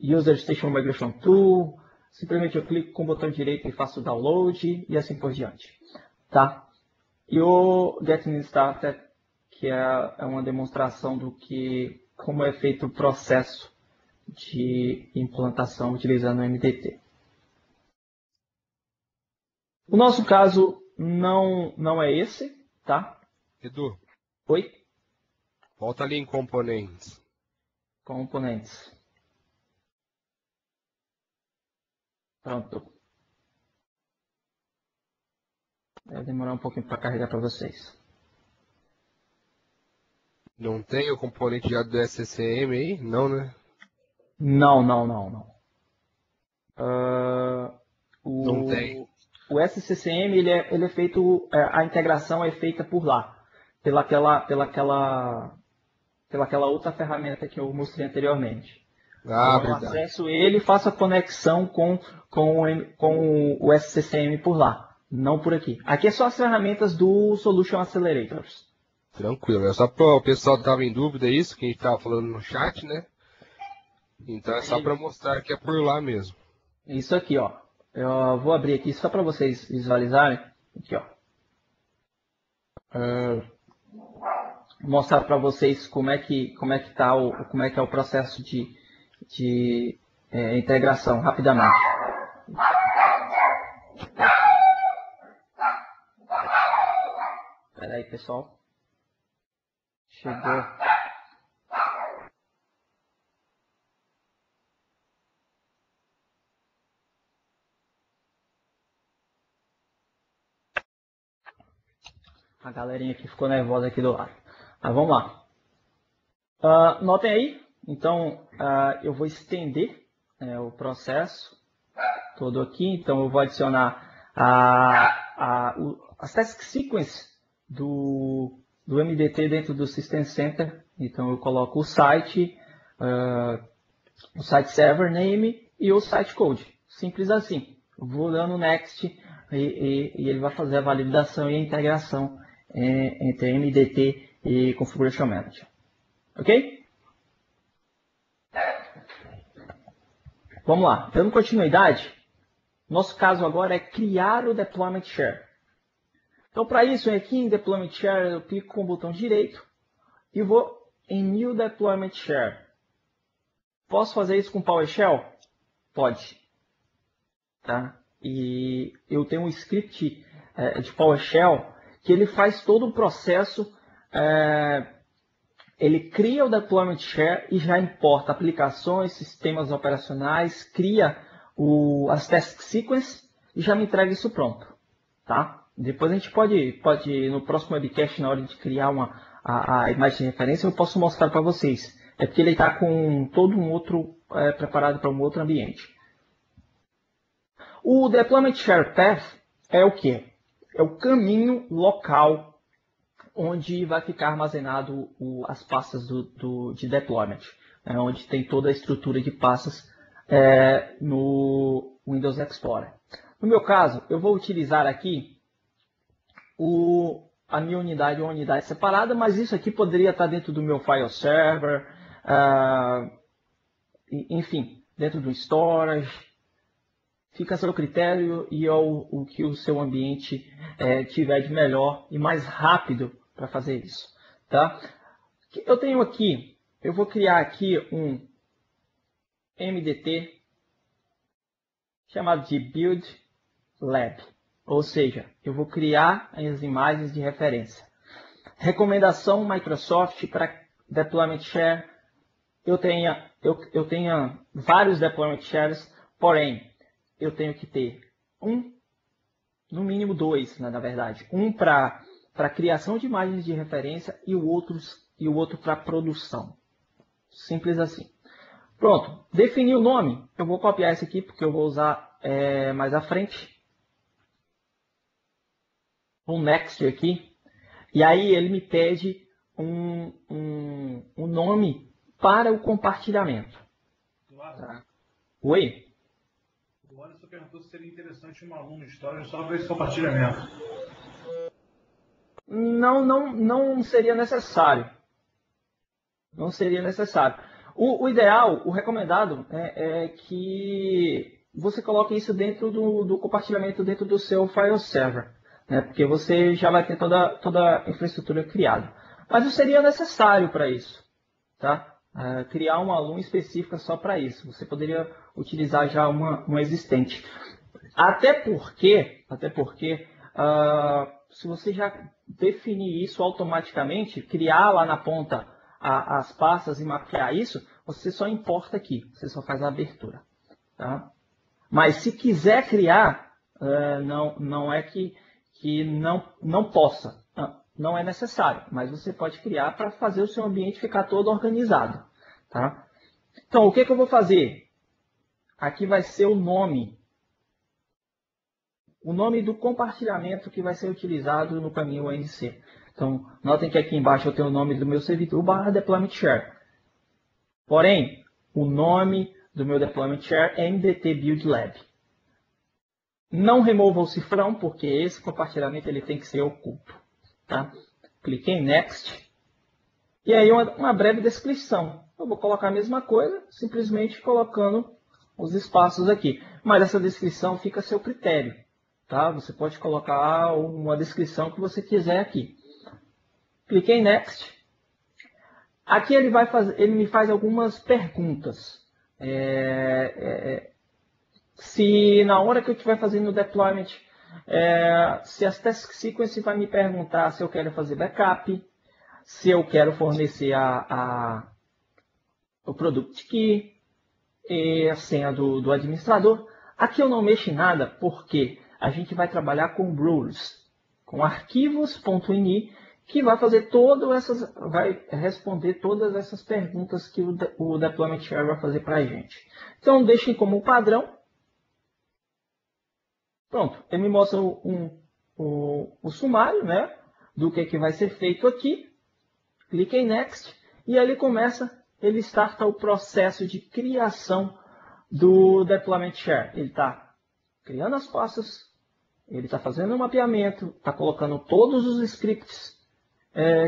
[SPEAKER 2] User Station Migration Tool. Simplesmente eu clico com o botão direito e faço o download e assim por diante. Tá? E o Getting Started, que é uma demonstração do que, como é feito o processo de implantação utilizando o MDT. O nosso caso não é esse, tá?
[SPEAKER 3] Edu,
[SPEAKER 2] Oi?
[SPEAKER 3] volta ali em componentes.
[SPEAKER 2] Componentes. Pronto. Vai demorar um pouquinho para carregar para vocês.
[SPEAKER 3] Não tem o componente já do SCCM aí? Não, né?
[SPEAKER 2] Não.
[SPEAKER 3] Não tem.
[SPEAKER 2] O SCCM ele é feito, a integração é feita por lá, pelaquela outra ferramenta que eu mostrei anteriormente.
[SPEAKER 3] Ah,
[SPEAKER 2] Então eu
[SPEAKER 3] verdade.
[SPEAKER 2] acesso ele e faço a conexão com o SCCM por lá, não por aqui. Aqui é só as ferramentas do Solution Accelerators.
[SPEAKER 3] Tranquilo. É só para o pessoal que estava em dúvida isso, que a gente estava falando no chat, né? Então é só para mostrar que é por lá mesmo.
[SPEAKER 2] Isso aqui, ó. Eu vou abrir aqui só para vocês visualizarem. Aqui, ó. Mostrar para vocês como é que é o processo de integração rapidamente. Espera aí, pessoal. Chegou. A galerinha que ficou nervosa aqui do lado. Mas vamos lá. Notem aí. Então, eu vou estender o processo todo aqui. Então, eu vou adicionar as task sequence do MDT dentro do System Center. Então, eu coloco o site server name e o site code. Simples assim. Eu vou dando next e ele vai fazer a validação e a integração entre MDT e Configuration Manager. Ok? Vamos lá. Dando continuidade, nosso caso agora é criar o Deployment Share. Então, para isso, aqui em Deployment Share, eu clico com o botão direito e vou em New Deployment Share. Posso fazer isso com PowerShell? Pode. Tá? E eu tenho um script de PowerShell que ele faz todo o processo, ele cria o Deployment Share e já importa aplicações, sistemas operacionais, cria as task sequence e já me entrega isso pronto. Tá? Depois a gente pode no próximo webcast, na hora de criar a imagem de referência, eu posso mostrar para vocês. É porque ele está com todo um outro, preparado para um outro ambiente. O Deployment Share Path é o quê? É o caminho local onde vai ficar armazenado as pastas de deployment, onde tem toda a estrutura de pastas no Windows Explorer. No meu caso, eu vou utilizar aqui a minha unidade, uma unidade separada, mas isso aqui poderia estar dentro do meu file server, enfim, dentro do storage. Fica a seu critério e o que o seu ambiente tiver de melhor e mais rápido para fazer isso. Tá? Eu tenho aqui, eu vou criar aqui um MDT chamado de Build Lab. Ou seja, eu vou criar as imagens de referência. Recomendação Microsoft para Deployment Share. Eu tenho vários Deployment Shares, porém, eu tenho que ter no mínimo dois, né, na verdade. Um para criação de imagens de referência e o outro para produção. Simples assim. Pronto, defini o nome. Eu vou copiar esse aqui porque eu vou usar mais à frente. Um next aqui. E aí ele me pede um nome para o compartilhamento. Tá? Oi?
[SPEAKER 4] O Anderson perguntou se seria interessante um aluno de história só para esse compartilhamento.
[SPEAKER 2] Não seria necessário. Não seria necessário. O ideal, o recomendado, é que você coloque isso dentro do compartilhamento dentro do seu file server, né? Porque você já vai ter toda a infraestrutura criada. Mas não seria necessário para isso, tá? Criar uma aluna específica só para isso. Você poderia utilizar já uma existente. Até porque se você já definir isso automaticamente, criar lá na ponta as pastas e mapear isso, você só importa aqui, você só faz a abertura. Tá? Mas se quiser criar, não é que não possa, não é necessário, mas você pode criar para fazer o seu ambiente ficar todo organizado. Tá? Então, o que eu vou fazer? Aqui vai ser o nome do compartilhamento que vai ser utilizado no caminho ONC. Então, notem que aqui embaixo eu tenho o nome do meu servidor /deployment share. Porém, o nome do meu deployment share é MDT Build Lab. Não remova o cifrão, porque esse compartilhamento ele tem que ser oculto. Tá? Cliquei em Next. E aí uma breve descrição. Eu vou colocar a mesma coisa, simplesmente colocando os espaços aqui. Mas essa descrição fica a seu critério. Tá? Você pode colocar uma descrição que você quiser aqui. Cliquei em Next. Aqui ele me faz algumas perguntas. Se na hora que eu estiver fazendo o deployment, se as task sequence vai me perguntar se eu quero fazer backup, se eu quero fornecer o product key e a senha do administrador. Aqui eu não mexo em nada porque a gente vai trabalhar com rules, com arquivos.ini, que vai responder todas essas perguntas que o Deployment Share vai fazer para a gente. Então, deixem como padrão. Pronto, ele me mostra o sumário, né, do que vai ser feito aqui. Clique em Next e ele starta o processo de criação do Deployment Share. Ele está criando as pastas, ele está fazendo o mapeamento, está colocando todos os scripts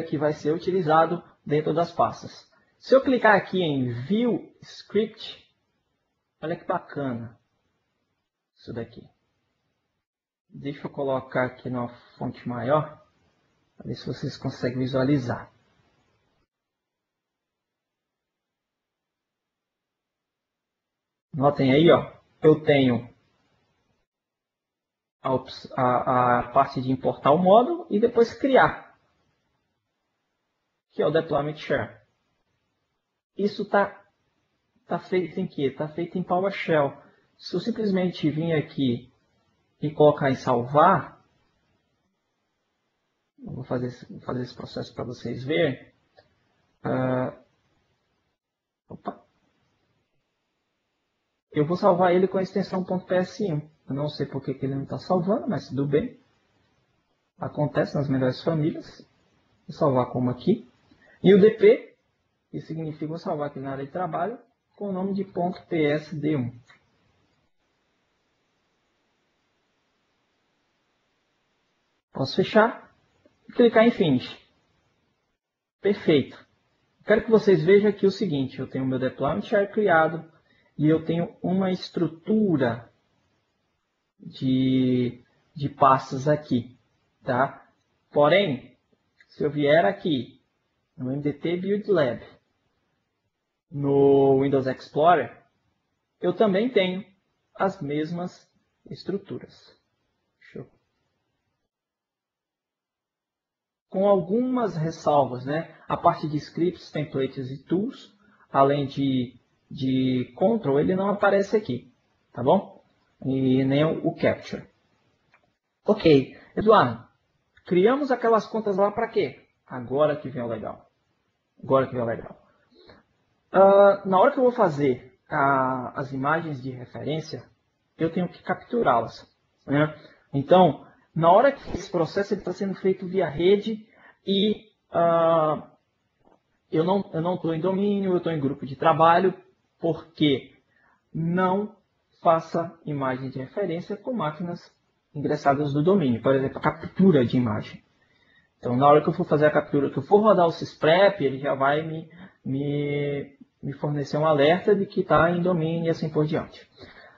[SPEAKER 2] que vai ser utilizado dentro das pastas. Se eu clicar aqui em View Script, olha que bacana isso daqui. Deixa eu colocar aqui numa fonte maior, para ver se vocês conseguem visualizar. Notem aí, ó, eu tenho a parte de importar o módulo e depois criar, que é o Deployment Share. Isso está feito em quê? Está feito em PowerShell. Se eu simplesmente vir aqui e colocar em salvar, eu vou fazer esse processo para vocês verem. Eu vou salvar ele com a extensão .ps1. Eu não sei por que ele não está salvando, mas tudo bem. Acontece nas melhores famílias. Vou salvar como aqui. E o DP, que significa vou salvar aqui na área de trabalho, com o nome de .psd1. Posso fechar e clicar em Finish. Perfeito. Quero que vocês vejam aqui o seguinte, eu tenho o meu Deployment Share criado e eu tenho uma estrutura de pastas aqui. Tá? Porém, se eu vier aqui no MDT Build Lab, no Windows Explorer, eu também tenho as mesmas estruturas. Com algumas ressalvas, né? A parte de scripts, templates e tools, além de control, ele não aparece aqui, tá bom? E nem o capture. Ok, Eduardo, criamos aquelas contas lá para quê? Agora que vem o legal. Na hora que eu vou fazer as imagens de referência, eu tenho que capturá-las, né? Então, na hora que esse processo está sendo feito via rede e eu não estou em domínio, eu estou em grupo de trabalho, porque não faça imagem de referência com máquinas ingressadas do domínio, por exemplo, a captura de imagem. Então, na hora que eu for fazer a captura, que eu for rodar o sysprep, ele já vai me fornecer um alerta de que está em domínio e assim por diante.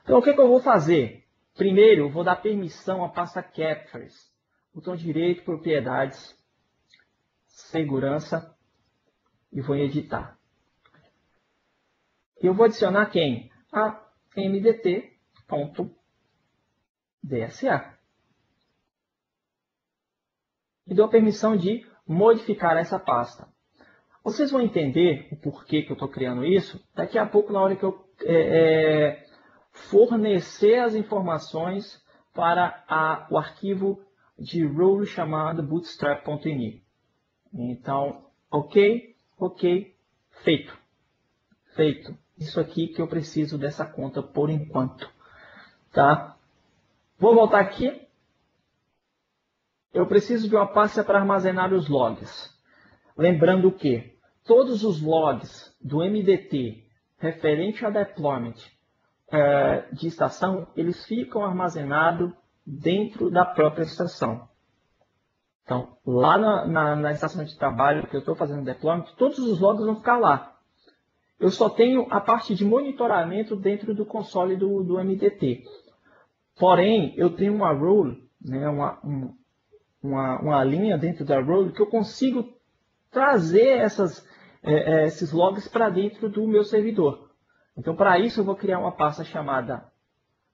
[SPEAKER 2] Então, o que eu vou fazer? Primeiro, eu vou dar permissão à pasta Captures. Botão direito, propriedades, segurança, e vou em editar. Eu vou adicionar quem? A mdt.dsa. E dou a permissão de modificar essa pasta. Vocês vão entender o porquê que eu estou criando isso daqui a pouco, na hora que eu fornecer as informações para o arquivo de role chamado bootstrap.ini. Então, ok, feito. Feito. Isso aqui que eu preciso dessa conta por enquanto. Tá? Vou voltar aqui. Eu preciso de uma pasta para armazenar os logs. Lembrando que todos os logs do MDT referente a deployment de estação, eles ficam armazenados dentro da própria estação. Então, lá na estação de trabalho que eu estou fazendo deployment, todos os logs vão ficar lá. Eu só tenho a parte de monitoramento dentro do console do MDT. Porém, eu tenho uma role, né, uma linha dentro da role que eu consigo trazer esses logs para dentro do meu servidor. Então, para isso, eu vou criar uma pasta chamada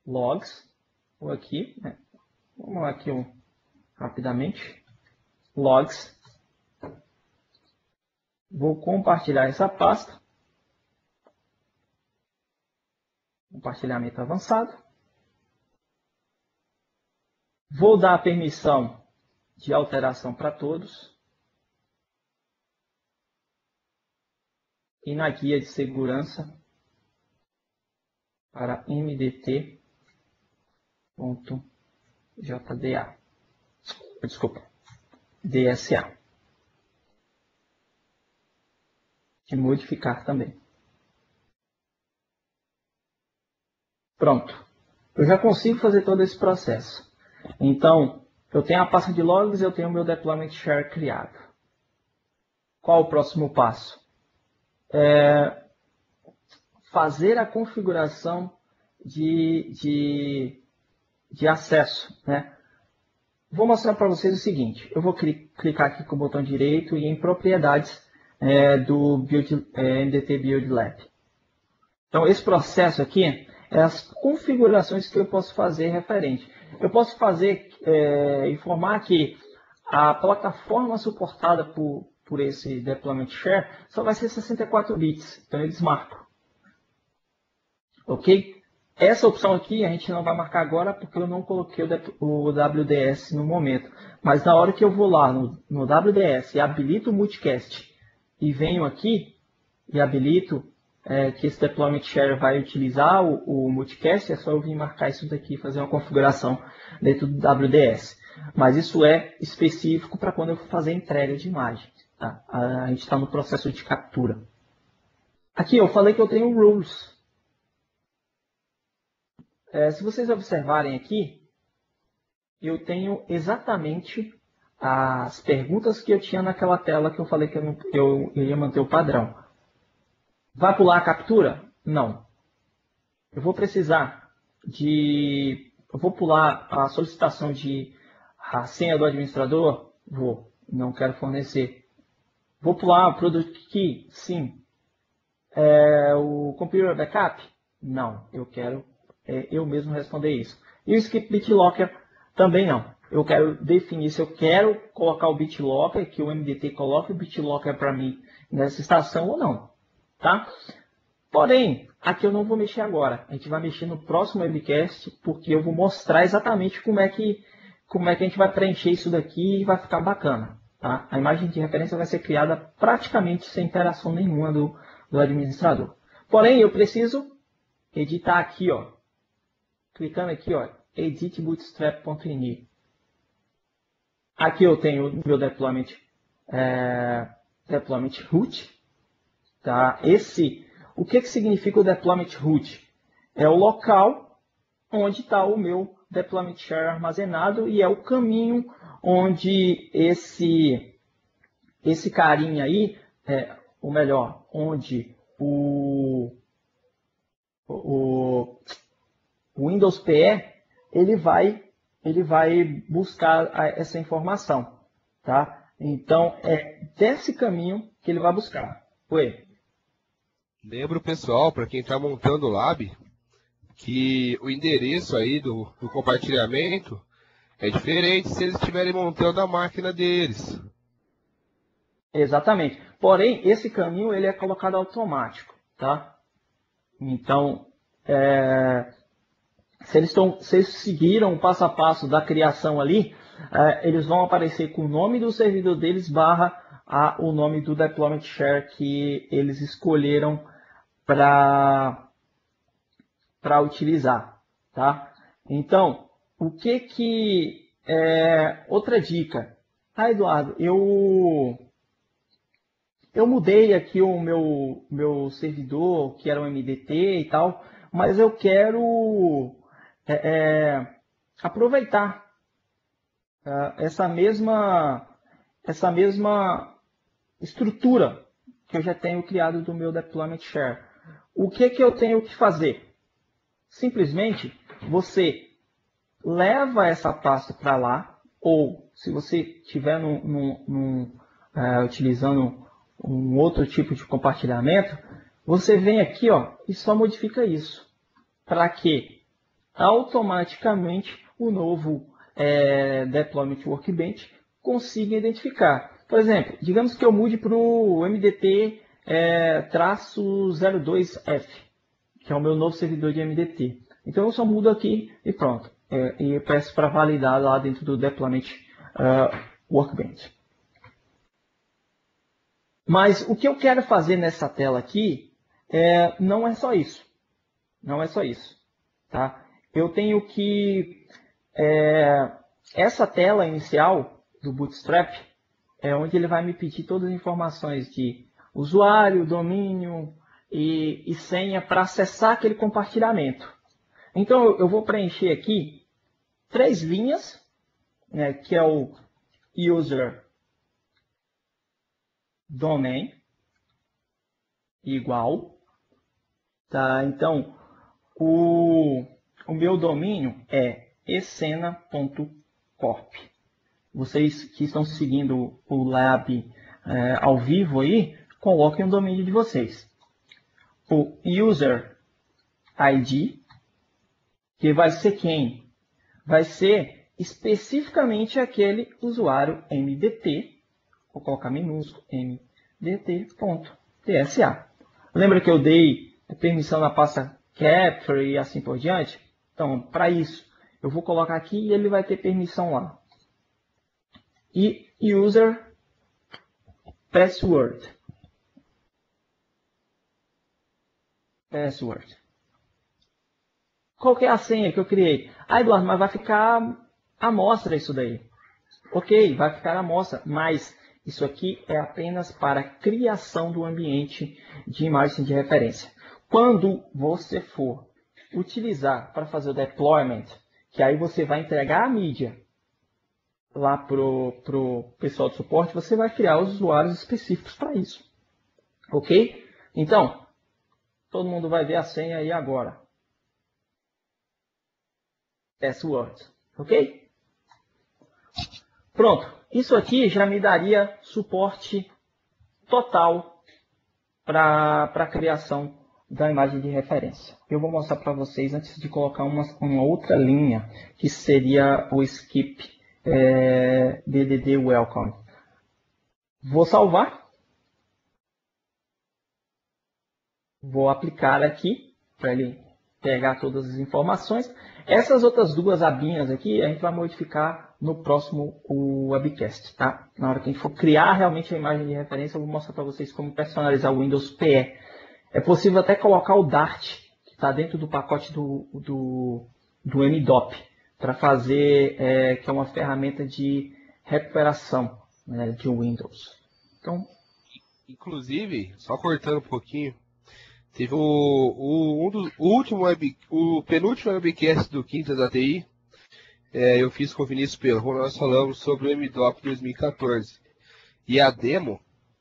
[SPEAKER 2] logs. Vou aqui, né? Vamos lá aqui rapidamente. Logs. Vou compartilhar essa pasta. Compartilhamento avançado. Vou dar a permissão de alteração para todos. E na guia de segurança para mdt.jda. Desculpa, DSA. E modificar também. Pronto. Eu já consigo fazer todo esse processo. Então, eu tenho a pasta de logs, eu tenho o meu deployment share criado. Qual o próximo passo? Fazer a configuração de acesso, né? Vou mostrar para vocês o seguinte. Eu vou clicar aqui com o botão direito e em propriedades do MDT Build Lab. Então, esse processo aqui é as configurações que eu posso fazer referente. Eu posso informar que a plataforma suportada por esse deployment share só vai ser 64 bits. Então, eles marcam. Ok? Essa opção aqui a gente não vai marcar agora porque eu não coloquei o WDS no momento. Mas na hora que eu vou lá no WDS e habilito o multicast e venho aqui e habilito que esse deployment share vai utilizar o multicast, é só eu vir marcar isso daqui e fazer uma configuração dentro do WDS. Mas isso é específico para quando eu for fazer entrega de imagem. Tá? A gente está no processo de captura. Aqui eu falei que eu tenho rules. Se vocês observarem aqui, eu tenho exatamente as perguntas que eu tinha naquela tela que eu falei que eu iria manter o padrão. Vai pular a captura? Não. Eu vou precisar eu vou pular a solicitação de a senha do administrador? Vou. Não quero fornecer. Vou pular o Product Key? Sim. O Computer Backup? Não. Eu quero eu mesmo responder isso. E o Skip BitLocker? Também não. Eu quero definir se eu quero colocar o BitLocker, que o MDT coloque o BitLocker para mim nessa estação ou não. Tá? Porém, aqui eu não vou mexer agora. A gente vai mexer no próximo webcast, porque eu vou mostrar exatamente como é que a gente vai preencher isso daqui e vai ficar bacana. Tá? A imagem de referência vai ser criada praticamente sem interação nenhuma do administrador. Porém, eu preciso editar aqui, ó. Clicando aqui, ó, Edit Bootstrap.ini. Aqui eu tenho o meu deployment root. Tá? O que significa o deployment root? É o local onde está o meu deployment share armazenado e é o caminho onde esse carinha aí, ou melhor, onde o Windows PE, ele vai buscar essa informação, tá? Então, é desse caminho que ele vai buscar. Oi.
[SPEAKER 3] Lembro, pessoal, para quem está montando o Lab, que o endereço aí do compartilhamento é diferente se eles estiverem montando a máquina deles.
[SPEAKER 2] Exatamente. Porém, esse caminho ele é colocado automático, tá? Então, se eles seguiram o passo a passo da criação ali, eles vão aparecer com o nome do servidor deles / o nome do deployment share que eles escolheram para utilizar, tá? Então, o que outra dica? Eduardo, eu mudei aqui o meu servidor, que era um MDT e tal, mas eu quero aproveitar essa mesma estrutura que eu já tenho criado do meu deployment share. O que eu tenho que fazer? Simplesmente você leva essa pasta para lá, ou se você estiver utilizando um outro tipo de compartilhamento, você vem aqui e só modifica isso, para que automaticamente o novo Deployment Workbench consiga identificar. Por exemplo, digamos que eu mude para o MDT -02F, que é o meu novo servidor de MDT. Então eu só mudo aqui e pronto. E eu peço para validar lá dentro do Deployment Workbench. Mas o que eu quero fazer nessa tela aqui não é só isso. Não é só isso. Tá? Eu tenho que... essa tela inicial do Bootstrap é onde ele vai me pedir todas as informações de usuário, domínio e senha para acessar aquele compartilhamento. Então eu vou preencher aqui 3 linhas, que é o user domain igual, tá? Então o meu domínio é escena.corp. Vocês que estão seguindo o Lab ao vivo aí, coloquem o domínio de vocês. O user ID, que vai ser quem? Vai ser especificamente aquele usuário MDT, vou colocar minúsculo, mdt.tsa. Lembra que eu dei permissão na pasta capture e assim por diante? Então, para isso, eu vou colocar aqui e ele vai ter permissão lá. E user password. Qual que é a senha que eu criei? Eduardo, mas vai ficar amostra isso daí. Ok, vai ficar amostra, mas isso aqui é apenas para criação do ambiente de imagem de referência. Quando você for utilizar para fazer o deployment, que aí você vai entregar a mídia lá pro pessoal de suporte, você vai criar os usuários específicos para isso. Ok? Então, todo mundo vai ver a senha aí agora. Password. Ok? Pronto. Isso aqui já me daria suporte total para a criação da imagem de referência. Eu vou mostrar para vocês antes de colocar uma outra linha, que seria o skip DDD welcome. Vou salvar. Vou aplicar aqui para ele pegar todas as informações. Essas outras duas abinhas aqui a gente vai modificar no próximo webcast, tá? Na hora que a gente for criar realmente a imagem de referência, eu vou mostrar para vocês como personalizar o Windows PE. É possível até colocar o Dart, que está dentro do pacote do MDOP, para fazer, que é uma ferramenta de recuperação, né, de Windows. Então,
[SPEAKER 3] inclusive, só cortando um pouquinho, teve o penúltimo webcast do Quinta da TI, eu fiz com o Vinícius Perron, nós falamos sobre o MDOP 2014. E a demo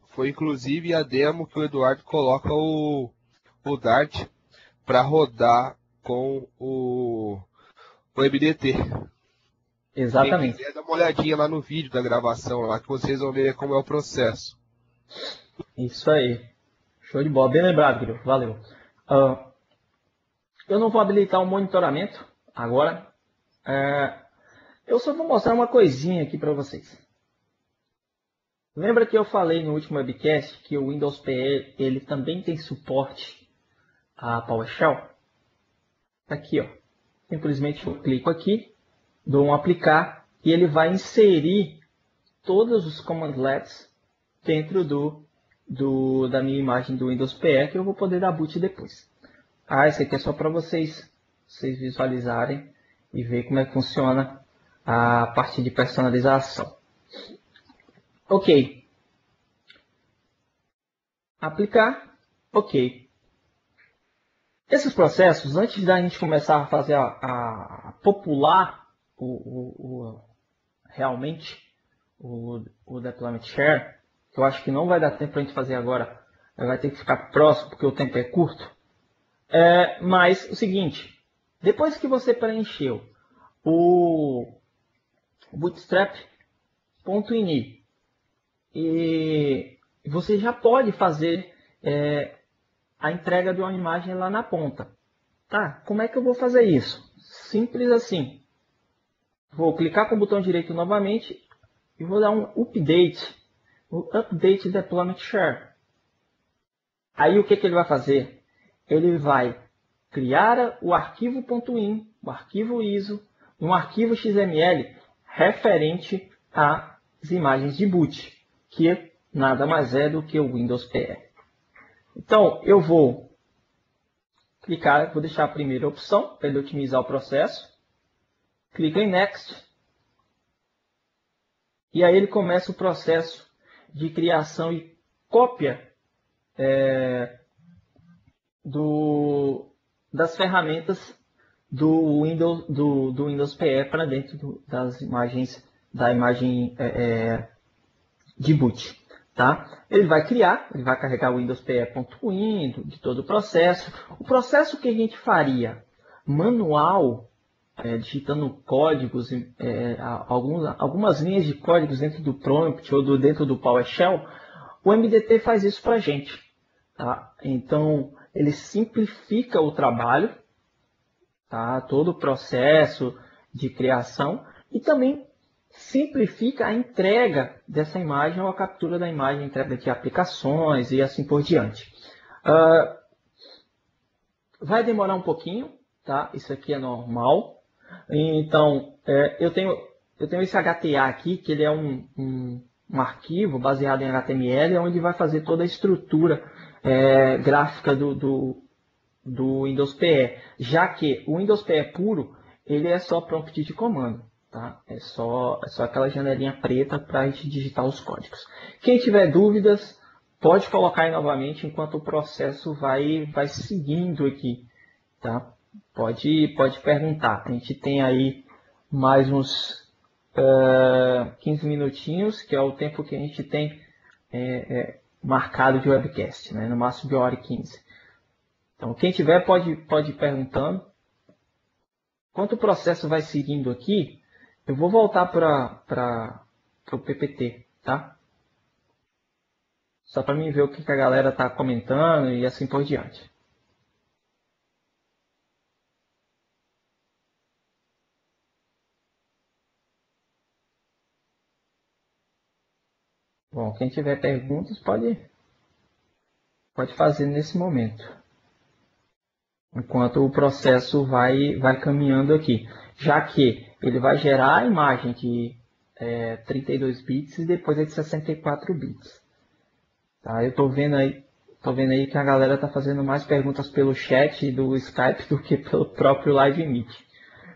[SPEAKER 3] foi inclusive a demo que o Eduardo coloca o Dart para rodar com o MDT.
[SPEAKER 2] Exatamente.
[SPEAKER 3] Quem quiser dar uma olhadinha lá no vídeo da gravação, lá que vocês vão ver como é o processo.
[SPEAKER 2] Isso aí. Show de bola. Bem lembrado, Guilherme. Valeu. Eu não vou habilitar o monitoramento agora. Eu só vou mostrar uma coisinha aqui para vocês. Lembra que eu falei no último webcast que o Windows PE ele também tem suporte a PowerShell? Aqui, ó. Simplesmente eu clico aqui, dou um aplicar e ele vai inserir todos os commandlets dentro da minha imagem do Windows PE que eu vou poder dar boot depois. Isso aqui é só para vocês visualizarem e ver como é que funciona a parte de personalização. Ok. Aplicar. Ok. Esses processos, antes da gente começar a fazer a popular realmente o deployment share, que eu acho que não vai dar tempo para a gente fazer agora, vai ter que ficar próximo porque o tempo é curto. Mas o seguinte, depois que você preencheu o bootstrap.ini e você já pode fazer a entrega de uma imagem lá na ponta. Tá? Como é que eu vou fazer isso? Simples assim. Vou clicar com o botão direito novamente e vou dar um update. O update deployment share. Aí o que ele vai fazer? Ele vai criar o arquivo .in, o arquivo ISO, um arquivo XML referente às imagens de boot, que nada mais é do que o Windows PE. Então, eu vou clicar, vou deixar a primeira opção, para ele otimizar o processo. Clica em Next. E aí ele começa o processo de criação e cópia das ferramentas do Windows PE para dentro das imagens, da imagem de boot. Tá? Ele vai carregar o Windows PE.win de todo o processo. O processo que a gente faria manual, digitando códigos, algumas linhas de códigos dentro do prompt ou dentro do PowerShell, o MDT faz isso para a gente. Tá? Então, ele simplifica o trabalho, tá? Todo o processo de criação e também simplifica a entrega dessa imagem ou a captura da imagem, entrega de aplicações e assim por diante. Vai demorar um pouquinho, tá? Isso aqui é normal. Então, eu tenho esse HTA aqui, que ele é um arquivo baseado em HTML, onde vai fazer toda a estrutura gráfica do Windows PE, já que o Windows PE puro, ele é só prompt de comando. Tá? É só aquela janelinha preta para a gente digitar os códigos. Quem tiver dúvidas, pode colocar aí novamente enquanto o processo vai seguindo aqui. Tá? Pode perguntar. A gente tem aí mais uns 15 minutinhos, que é o tempo que a gente tem marcado de webcast, né? No máximo de 1h15. Então, quem tiver pode ir perguntando. Enquanto o processo vai seguindo aqui, eu vou voltar para o PPT, tá? Só para mim ver o que a galera está comentando e assim por diante. Bom, quem tiver perguntas pode fazer nesse momento. Enquanto o processo vai caminhando aqui. Já que ele vai gerar a imagem de 32 bits e depois é de 64 bits. Tá? Eu estou vendo aí que a galera está fazendo mais perguntas pelo chat do Skype do que pelo próprio Live Meet.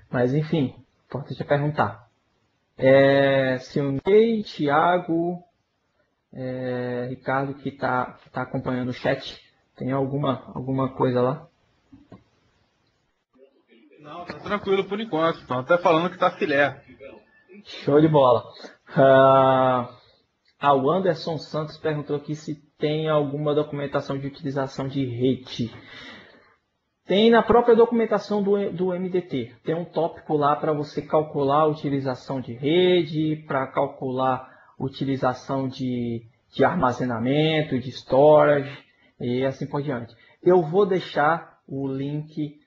[SPEAKER 2] Mas enfim, importante é perguntar. Silnei, Thiago, Ricardo que tá acompanhando o chat, tem alguma coisa lá?
[SPEAKER 4] Não, tá tranquilo por enquanto. Estão até falando que tá filé.
[SPEAKER 2] Show de bola. O Anderson Santos perguntou aqui se tem alguma documentação de utilização de rede. Tem na própria documentação do MDT. Tem um tópico lá para você calcular a utilização de rede, para calcular a utilização de armazenamento, de storage e assim por diante. Eu vou deixar o link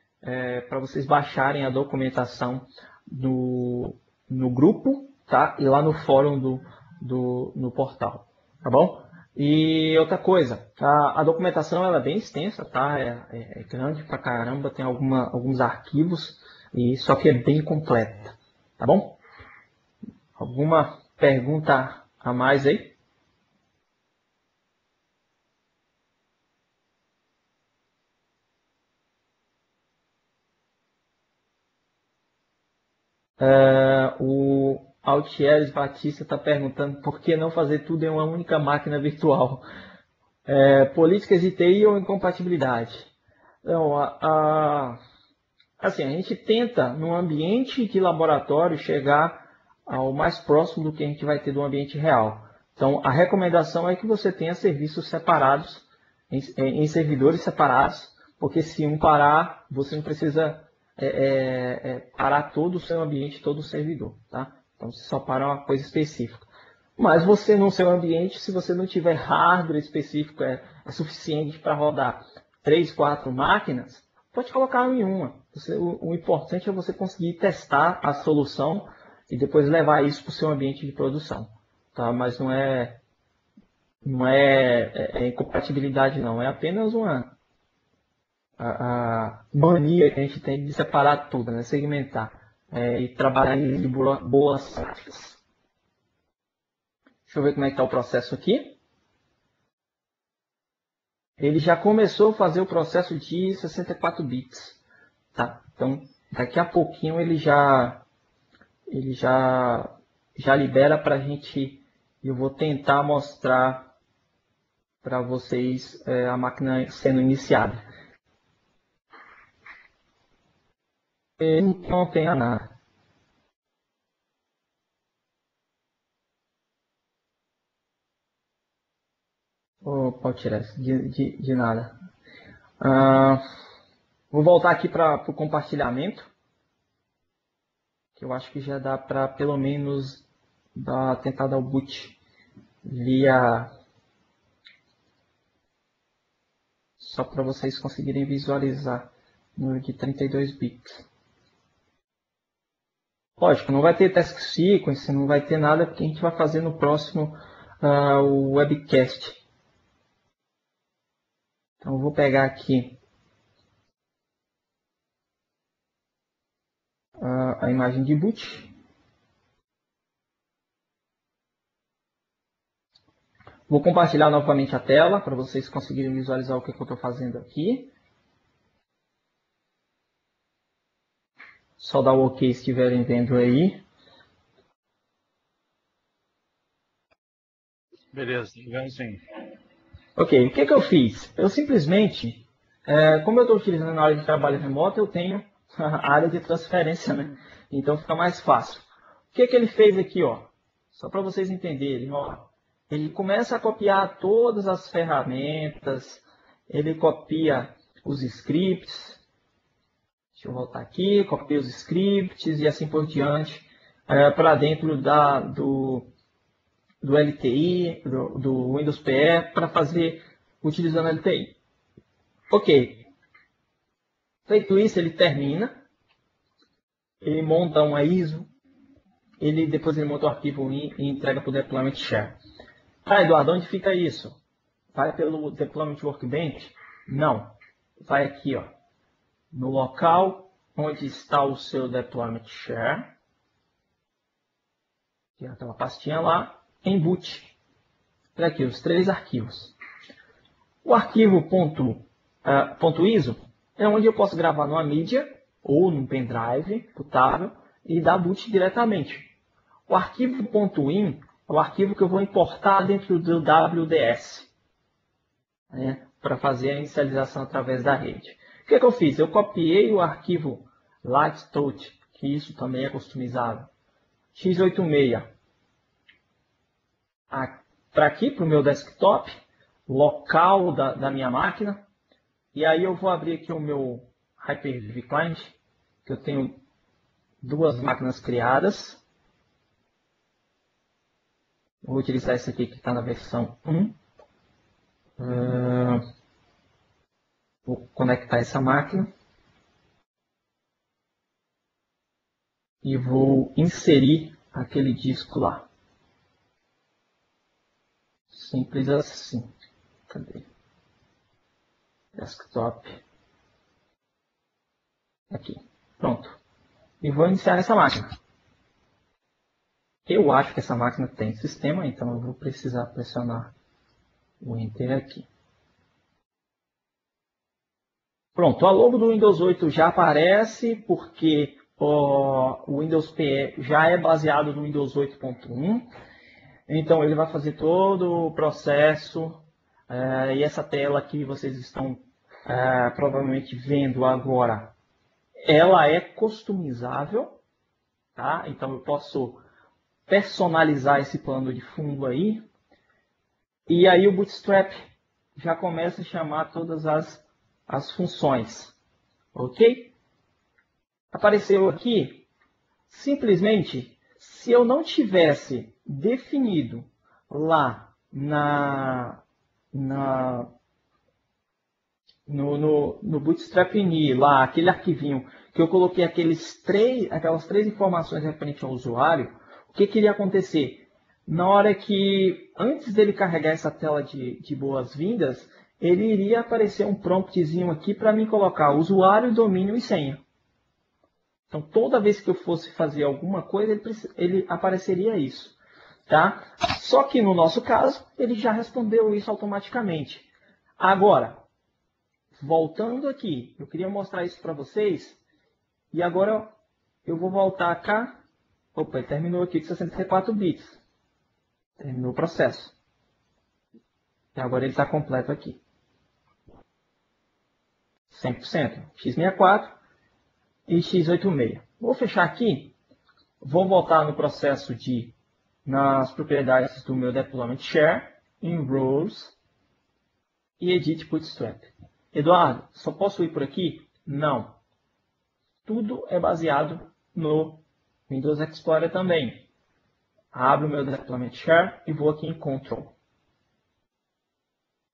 [SPEAKER 2] para vocês baixarem a documentação no grupo, tá? E lá no fórum no portal, tá bom? E outra coisa, a documentação ela é bem extensa, tá? É grande pra caramba, tem alguns arquivos, só que é bem completa, tá bom? Alguma pergunta a mais aí? O Altieres Batista está perguntando por que não fazer tudo em uma única máquina virtual. Políticas de TI ou incompatibilidade? Então, assim, a gente tenta, no ambiente de laboratório, chegar ao mais próximo do que a gente vai ter do ambiente real. Então, a recomendação é que você tenha serviços separados, em servidores separados, porque se um parar, você não precisa parar todo o seu ambiente, todo o servidor. Tá? Então, você só para uma coisa específica. Mas você, no seu ambiente, se você não tiver hardware específico, é suficiente para rodar 3, 4 máquinas, pode colocar em uma. O importante é você conseguir testar a solução e depois levar isso para o seu ambiente de produção. Tá? Mas não é incompatibilidade, não. É apenas a mania que a gente tem de separar tudo, né? Segmentar e trabalhar em boas práticas. Deixa eu ver como é que está o processo aqui. Ele já começou a fazer o processo de 64 bits. Tá? Então, daqui a pouquinho ele já libera para a gente. Eu vou tentar mostrar para vocês a máquina sendo iniciada. Não tem nada. Pode tirar isso, de nada. Vou voltar aqui para o compartilhamento, que eu acho que já dá para pelo menos tentar dar o boot via... Só para vocês conseguirem visualizar no de 32 bits. Lógico, não vai ter task sequence, não vai ter nada, porque a gente vai fazer no próximo o webcast. Então, eu vou pegar aqui a imagem de boot. Vou compartilhar novamente a tela para vocês conseguirem visualizar o que eu estou fazendo aqui. Só dar o OK se estiverem vendo aí.
[SPEAKER 4] Beleza, vendo sim.
[SPEAKER 2] Ok, o que eu fiz? Eu simplesmente, como eu estou utilizando na área de trabalho remoto, eu tenho a área de transferência, né? Então fica mais fácil. O que ele fez aqui, ó? Só para vocês entenderem, ó. Ele começa a copiar todas as ferramentas, ele copia os scripts. Deixa eu voltar aqui, copia os scripts e assim por diante, para dentro do LTI, do Windows PE, para fazer utilizando LTI. Ok. Feito isso, ele termina, ele monta uma ISO, depois ele monta o arquivo e entrega para o Deployment Share. Eduardo, onde fica isso? Vai pelo Deployment Workbench? Não. Vai aqui, ó, no local onde está o seu Deployment Share. Tem aquela pastinha lá, em boot. Olha aqui, os 3 arquivos. O arquivo .iso é onde eu posso gravar numa mídia ou num pendrive botável e dar boot diretamente. O arquivo .in é o arquivo que eu vou importar dentro do WDS, né, para fazer a inicialização através da rede. O que eu fiz? Eu copiei o arquivo Light Touch, que isso também é customizável. x86. Para aqui, para o meu desktop, local da minha máquina. E aí eu vou abrir aqui o meu Hyper-V Client, que eu tenho duas máquinas criadas. Vou utilizar esse aqui que está na versão 1. Vou conectar essa máquina. E vou inserir aquele disco lá. Simples assim. Cadê? Desktop. Aqui. Pronto. E vou iniciar essa máquina. Eu acho que essa máquina tem sistema, então eu vou precisar pressionar o Enter aqui. Pronto, a logo do Windows 8 já aparece, porque o Windows PE já é baseado no Windows 8.1. Então ele vai fazer todo o processo. E essa tela que vocês estão provavelmente vendo agora, ela é customizável. Tá? Então eu posso personalizar esse plano de fundo aí. E aí o Bootstrap já começa a chamar todas as funções. Ok? Apareceu aqui, simplesmente, se eu não tivesse definido lá no Bootstrap INI, lá aquele arquivinho que eu coloquei aquelas três informações referentes ao usuário, o que iria acontecer? Na hora que, antes dele carregar essa tela de boas-vindas, ele iria aparecer um promptzinho aqui para mim colocar usuário, domínio e senha. Então, toda vez que eu fosse fazer alguma coisa, ele apareceria isso. Tá? Só que no nosso caso, ele já respondeu isso automaticamente. Agora, voltando aqui, eu queria mostrar isso para vocês. E agora eu vou voltar cá. Opa, ele terminou aqui com 64 bits. Terminou o processo. E agora ele está completo aqui. 100%. x64 e x86. Vou fechar aqui. Vou voltar no processo nas propriedades do meu deployment share, em roles e edit bootstrap. Eduardo, só posso ir por aqui? Não. Tudo é baseado no Windows Explorer também. Abro o meu deployment share e vou aqui em Control.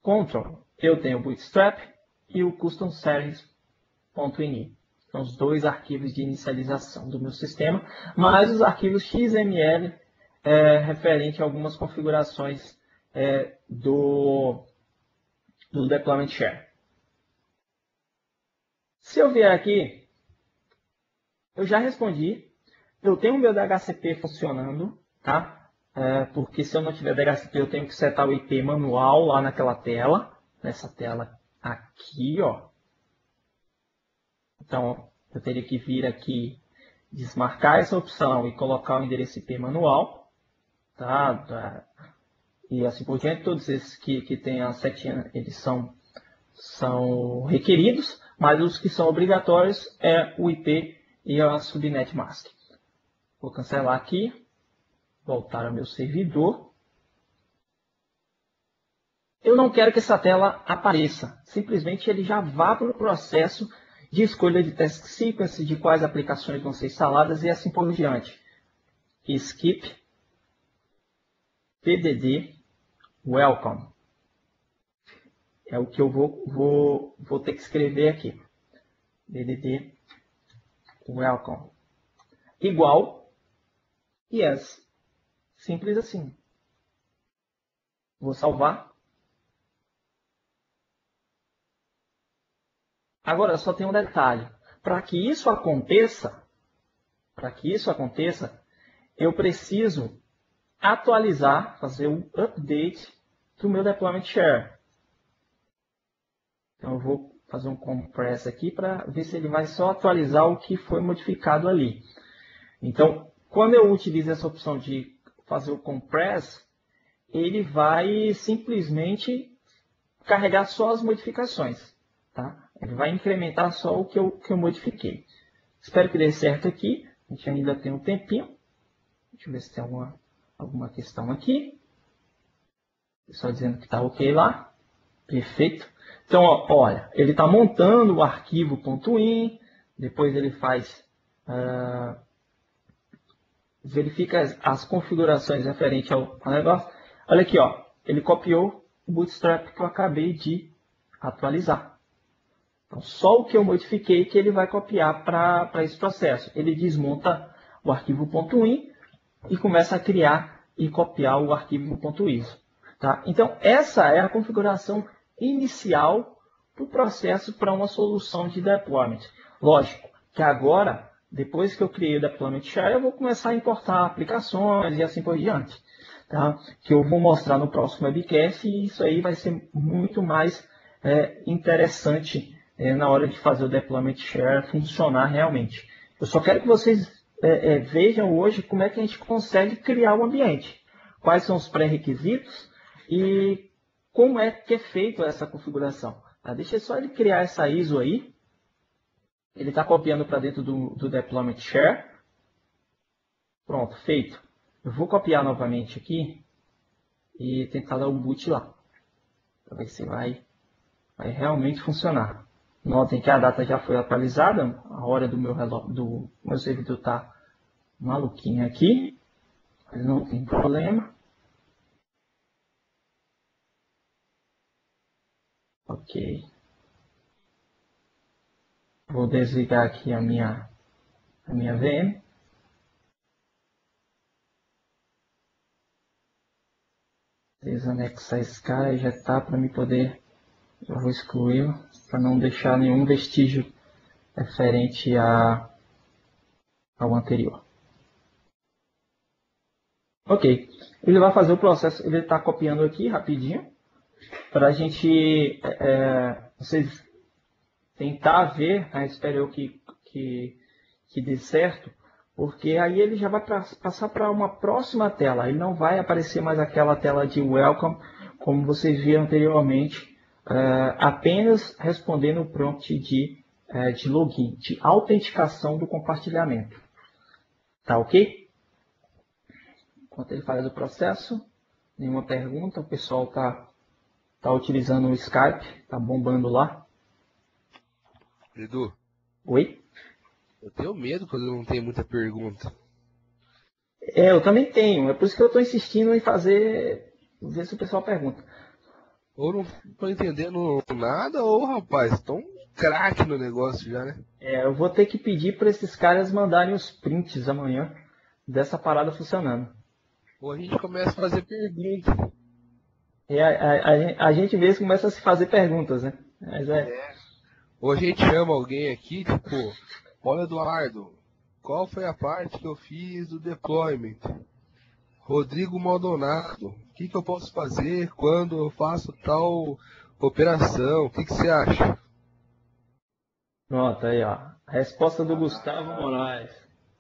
[SPEAKER 2] Control, eu tenho o Bootstrap e o Custom Settings.ini. São os dois arquivos de inicialização do meu sistema, mais os arquivos XML referente a algumas configurações do Deployment Share. Se eu vier aqui, eu já respondi. Eu tenho o meu DHCP funcionando, tá? Porque se eu não tiver DHCP, eu tenho que setar o IP manual lá naquela tela. Nessa tela aqui, ó. Então, eu teria que vir aqui, desmarcar essa opção e colocar o endereço IP manual. Tá? E assim por diante, todos esses que têm a setinha, eles são requeridos, mas os que são obrigatórios é o IP e a subnet mask. Vou cancelar aqui, voltar ao meu servidor. Eu não quero que essa tela apareça, simplesmente ele já vá para o processo de escolha de task sequence, de quais aplicações vão ser instaladas e assim por diante. Skip, PDD, welcome. É o que eu vou ter que escrever aqui. PDD, welcome. Igual, yes. Simples assim. Vou salvar. Agora, só tem um detalhe. Para que isso aconteça, eu preciso atualizar, fazer um update do meu deployment share. Então, eu vou fazer um compress aqui para ver se ele vai só atualizar o que foi modificado ali. Então, quando eu utilizo essa opção de fazer o compress, ele vai simplesmente carregar só as modificações. Tá? Ele vai incrementar só o que eu modifiquei. Espero que dê certo aqui. A gente ainda tem um tempinho. Deixa eu ver se tem alguma questão aqui. Só dizendo que está ok lá. Perfeito. Então, ó, olha, ele está montando o arquivo .in. Depois ele faz... verifica as configurações referentes ao negócio. Olha aqui, ó. Ele copiou o Bootstrap que eu acabei de atualizar. Então, só o que eu modifiquei que ele vai copiar para esse processo. Ele desmonta o arquivo .in e começa a criar e copiar o arquivo .iso. Tá? Então, essa é a configuração inicial do processo para uma solução de deployment. Lógico que agora, depois que eu criei o deployment share, eu vou começar a importar aplicações e assim por diante. Tá? Que eu vou mostrar no próximo webcast e isso aí vai ser muito mais interessante na hora de fazer o deployment share funcionar realmente. Eu só quero que vocês vejam hoje como é que a gente consegue criar o ambiente. Quais são os pré-requisitos e como é que é feita essa configuração. Tá? Deixa só ele criar essa ISO aí. Ele está copiando para dentro do deployment share. Pronto, feito. Eu vou copiar novamente aqui e tentar dar o boot lá. Para ver se vai realmente funcionar. Notem que a data já foi atualizada. A hora do meu servidor está maluquinho aqui. Mas não tem problema. Ok. Vou desligar aqui a minha VM. Desanexar esse cara e já está para me poder... Eu vou excluí-lo para não deixar nenhum vestígio referente ao anterior. Ok. Ele vai fazer o processo, ele está copiando aqui rapidinho para a gente, vocês tentar ver, espero eu que dê certo, porque aí ele já vai passar para uma próxima tela. Ele não vai aparecer mais aquela tela de welcome, como vocês viram anteriormente, apenas respondendo o prompt de login, de autenticação do compartilhamento. Tá ok? Enquanto ele faz o processo, nenhuma pergunta, o pessoal tá utilizando o Skype, tá bombando lá.
[SPEAKER 3] Edu.
[SPEAKER 2] Oi?
[SPEAKER 3] Eu tenho medo quando não tem muita pergunta.
[SPEAKER 2] Eu também tenho. É por isso que eu estou insistindo em ver se o pessoal pergunta.
[SPEAKER 3] Ou não tô entendendo nada, ou rapaz, estão craque no negócio já, né?
[SPEAKER 2] Eu vou ter que pedir para esses caras mandarem os prints amanhã dessa parada funcionando.
[SPEAKER 3] Ou a gente começa a fazer pergunta.
[SPEAKER 2] A gente mesmo começa a se fazer perguntas, né? Mas
[SPEAKER 3] Ou a gente chama alguém aqui, tipo, olha Eduardo, qual foi a parte que eu fiz do deployment? Rodrigo Maldonado, o que eu posso fazer quando eu faço tal operação? O que você acha?
[SPEAKER 2] Pronto, aí ó. A resposta do Gustavo Moraes.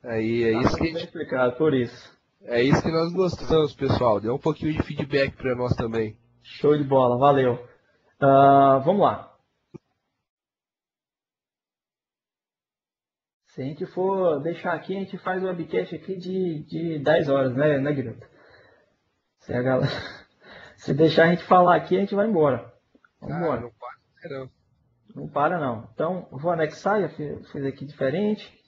[SPEAKER 3] Aí, é isso que
[SPEAKER 2] bem explicado, por isso.
[SPEAKER 3] É isso que nós gostamos, pessoal. Dê um pouquinho de feedback para nós também.
[SPEAKER 2] Show de bola, valeu. Vamos lá. Se a gente for deixar aqui, a gente faz o webcast aqui de 10 horas, né Guilherme? Se deixar a gente falar aqui, a gente vai embora. Vamos embora.
[SPEAKER 3] Não para, não.
[SPEAKER 2] Não para, não. Então, vou anexar, já fiz aqui diferente.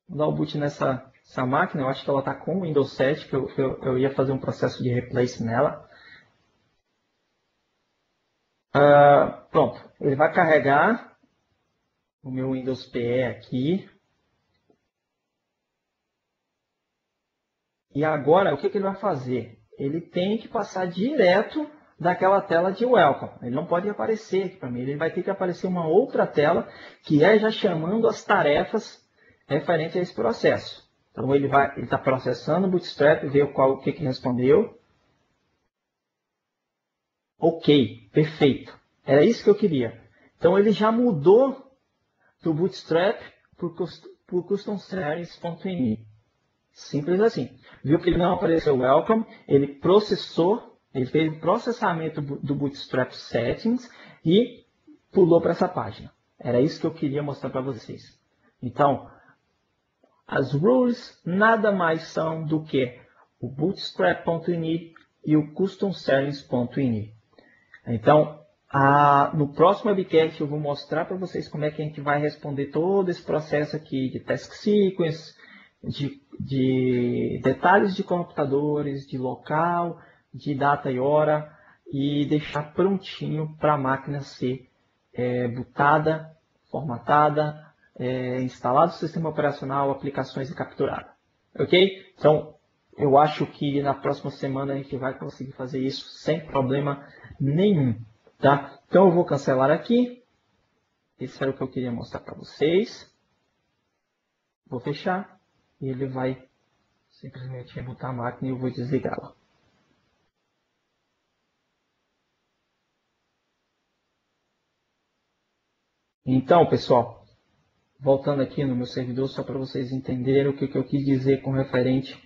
[SPEAKER 2] Vou dar o boot nessa máquina. Eu acho que ela está com o Windows 7, que eu ia fazer um processo de replace nela. Pronto. Ele vai carregar o meu Windows PE aqui. E agora, o que ele vai fazer? Ele tem que passar direto daquela tela de welcome. Ele não pode aparecer aqui para mim. Ele vai ter que aparecer uma outra tela, que é já chamando as tarefas referentes a esse processo. Então, ele está processando o Bootstrap, ver o que respondeu. Ok, perfeito. Era isso que eu queria. Então, ele já mudou do Bootstrap para Custom Settings.ini. Simples assim. Viu que ele não apareceu welcome, ele processou, ele fez o processamento do Bootstrap Settings e pulou para essa página. Era isso que eu queria mostrar para vocês. Então, as rules nada mais são do que o bootstrap.ini e o customsettings.ini. Então, no próximo webcast eu vou mostrar para vocês como é que a gente vai responder todo esse processo aqui de task sequence, de detalhes de computadores, de local, de data e hora, e deixar prontinho para a máquina ser bootada, formatada, instalado o sistema operacional, aplicações e capturada. Ok? Então, eu acho que na próxima semana a gente vai conseguir fazer isso sem problema nenhum. Tá? Então, eu vou cancelar aqui. Esse era o que eu queria mostrar para vocês. Vou fechar. E ele vai simplesmente rebootar a máquina e eu vou desligá-la. Então, pessoal, voltando aqui no meu servidor, só para vocês entenderem o que eu quis dizer com referência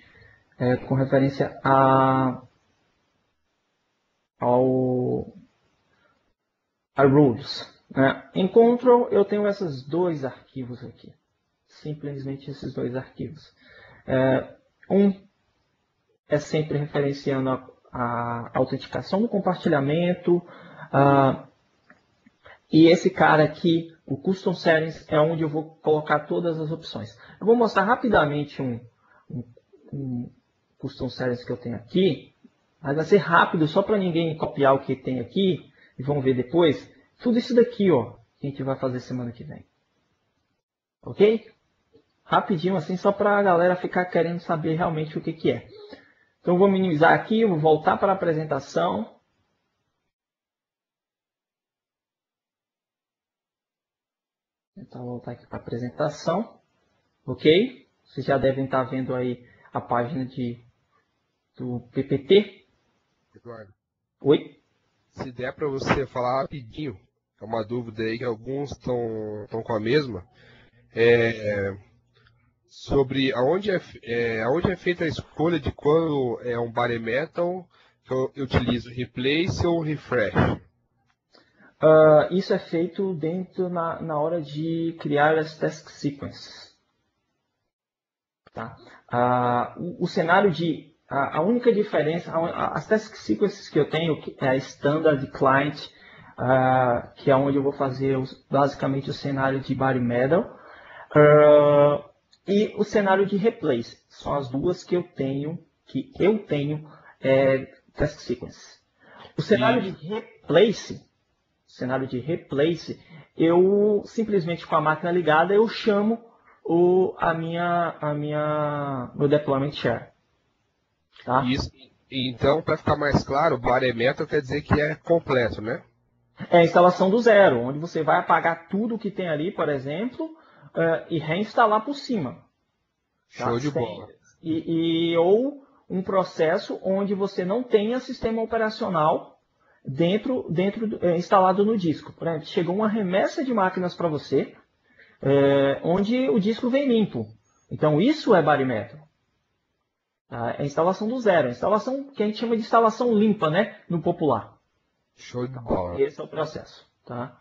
[SPEAKER 2] a rules. Né? Em Control, eu tenho esses dois arquivos aqui. Simplesmente esses dois arquivos. Um é sempre referenciando a autenticação do compartilhamento. E esse cara aqui, o Custom Settings, é onde eu vou colocar todas as opções. Eu vou mostrar rapidamente um Custom Settings que eu tenho aqui. Mas vai ser rápido, só para ninguém copiar o que tem aqui. E vão ver depois. Tudo isso daqui, ó, que a gente vai fazer semana que vem. Ok? Rapidinho assim, só para a galera ficar querendo saber realmente o que é. Então, eu vou minimizar aqui, eu vou voltar para a apresentação. Vou tentar voltar aqui para a apresentação. Ok? Vocês já devem estar vendo aí a página do PPT.
[SPEAKER 3] Eduardo.
[SPEAKER 2] Oi?
[SPEAKER 3] Se der para você falar rapidinho, é uma dúvida aí que alguns estão com a mesma, sobre aonde é feita a escolha de quando é um bare metal que eu utilizo replace ou refresh.
[SPEAKER 2] Isso é feito na hora de criar as task sequences. Tá? O cenário a única diferença, as task sequences que eu tenho é a standard client, que é onde eu vou fazer basicamente o cenário de bare metal, e o cenário de replace. São as duas que eu tenho task sequence. O cenário de replace, eu simplesmente com a máquina ligada eu chamo meu deployment share. Tá?
[SPEAKER 3] Isso. Então, para ficar mais claro, bare metal quer dizer que é completo, né?
[SPEAKER 2] É a instalação do zero, onde você vai apagar tudo que tem ali, por exemplo, e reinstalar por cima. Tá?
[SPEAKER 3] Show de bola.
[SPEAKER 2] Ou um processo onde você não tenha sistema operacional instalado no disco. Por exemplo, chegou uma remessa de máquinas para você, onde o disco vem limpo. Então, isso é bare metal. É a instalação do zero. A instalação que a gente chama de instalação limpa, né? No popular.
[SPEAKER 3] Show de bola.
[SPEAKER 2] Esse é o processo. Tá?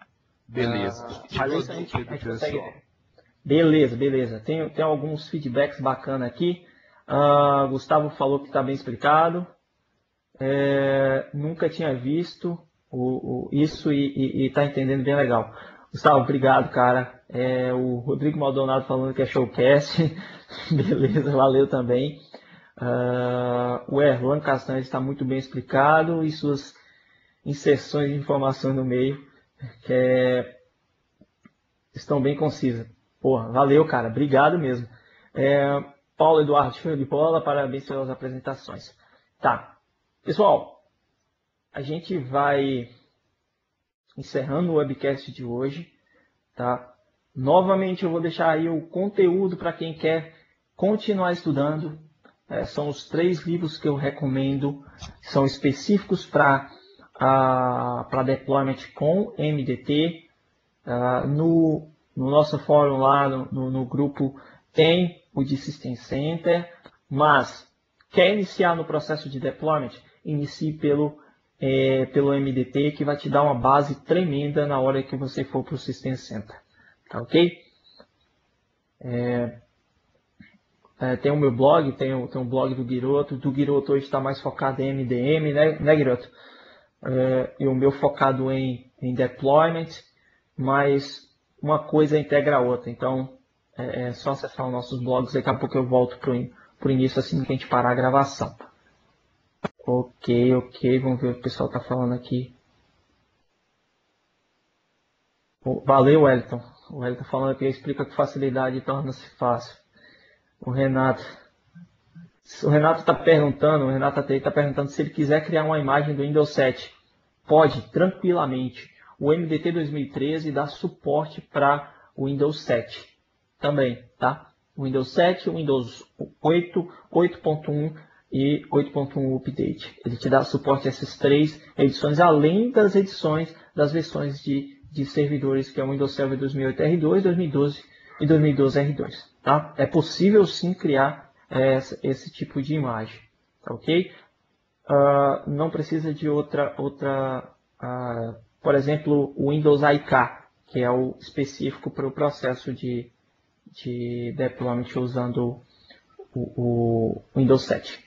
[SPEAKER 3] Beleza.
[SPEAKER 2] Mas isso a gente consegue ver. Beleza. Tem alguns feedbacks bacanas aqui. Gustavo falou que está bem explicado. Nunca tinha visto isso e está entendendo bem legal. Gustavo, obrigado, cara. O Rodrigo Maldonado falando que é showcast. Beleza, valeu também. O Erlan Castanho está muito bem explicado e suas inserções de informação no meio estão bem concisas. Porra, valeu, cara. Obrigado mesmo. Paulo Eduardo, show de bola. Parabéns pelas apresentações. Tá. Pessoal, a gente vai encerrando o webcast de hoje. Tá? Novamente, eu vou deixar aí o conteúdo para quem quer continuar estudando. São os 3 livros que eu recomendo. São específicos para deployment com MDT. No nosso fórum lá, no grupo, tem o de System Center, mas quer iniciar no processo de deployment? Inicie pelo MDT, que vai te dar uma base tremenda na hora que você for para o System Center. tá ok? Tem o meu blog, tem um blog do Guiroto. Do Guiroto hoje está mais focado em MDM, né Guiroto? E o meu focado em deployment, mas uma coisa integra a outra. Então, é só acessar os nossos blogs. Daqui a pouco eu volto pro início, assim que a gente parar a gravação. Ok. Vamos ver o que o pessoal está falando aqui. Valeu, Wellington. O Wellington falando aqui, explica que facilidade torna-se fácil. O Renato está perguntando se ele quiser criar uma imagem do Windows 7. Pode, tranquilamente. O MDT 2013 dá suporte para o Windows 7 também, tá? O Windows 7, o Windows 8, 8.1 e 8.1 Update. Ele te dá suporte a essas 3 edições, além das edições das versões de servidores, que é o Windows Server 2008 R2, 2012 e 2012 R2. Tá? É possível sim criar esse tipo de imagem, tá, ok? Não precisa de outra por exemplo, o Windows AIK, que é o específico para o processo de deployment usando o Windows 7.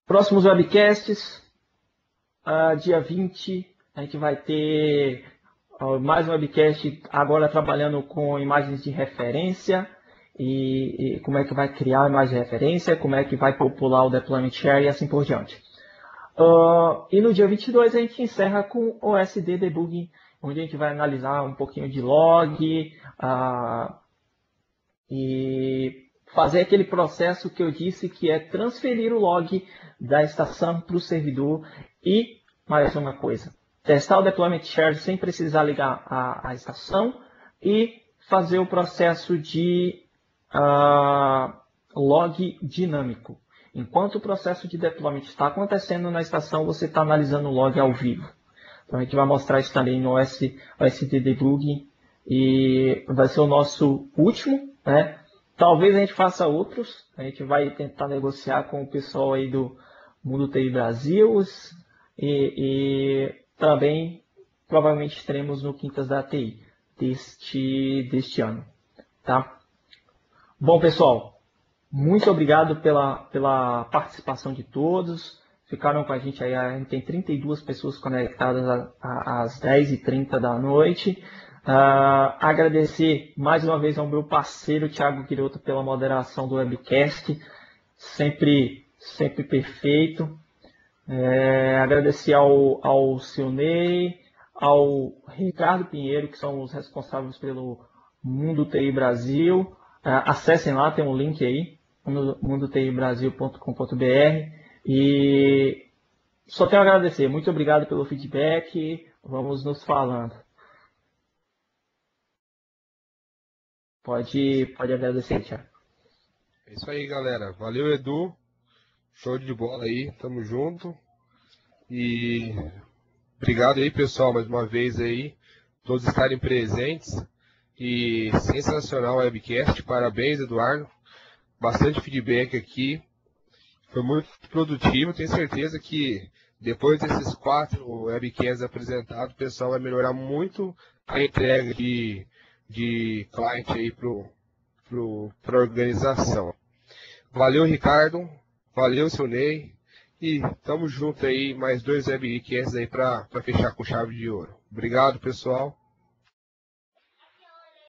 [SPEAKER 2] Próximos webcasts, dia 20, a gente vai ter mais um webcast agora trabalhando com imagens de referência e como é que vai criar a imagem de referência, como é que vai popular o deployment share e assim por diante. E no dia 22 a gente encerra com o OSD Debugging, onde a gente vai analisar um pouquinho de log e fazer aquele processo que eu disse que é transferir o log da estação para o servidor e, mais uma coisa, testar o deployment share sem precisar ligar a estação e fazer o processo de log dinâmico. Enquanto o processo de deployment está acontecendo na estação, você está analisando o log ao vivo. Então a gente vai mostrar isso também no OSD Debugging e vai ser o nosso último, né? Talvez a gente faça outros, a gente vai tentar negociar com o pessoal aí do Mundo TI Brasil e também provavelmente teremos no Quintas da TI deste ano, tá? Bom, pessoal, muito obrigado pela participação de todos. Ficaram com a gente aí, a gente tem 32 pessoas conectadas às 10h30 da noite. Agradecer mais uma vez ao meu parceiro Thiago Guiroto pela moderação do webcast, sempre perfeito. Agradecer ao Silney, ao Ricardo Pinheiro, que são os responsáveis pelo Mundo TI Brasil. Acessem lá, tem um link aí, mundotibrasil.com.br. E só tenho a agradecer. Muito obrigado pelo feedback. Vamos nos falando. Pode agradecer, Thiago.
[SPEAKER 3] É isso aí, galera. Valeu, Edu. Show de bola aí. Tamo junto. E obrigado aí, pessoal, mais uma vez aí. Todos estarem presentes. E sensacional o webcast. Parabéns, Eduardo. Bastante feedback aqui. Foi muito produtivo. Tenho certeza que depois desses 4 webcasts apresentados, o pessoal vai melhorar muito a entrega de cliente aí para a organização. Valeu, Ricardo. Valeu, Silney. E tamo junto aí, mais 2 webcasts aí para fechar com chave de ouro. Obrigado, pessoal.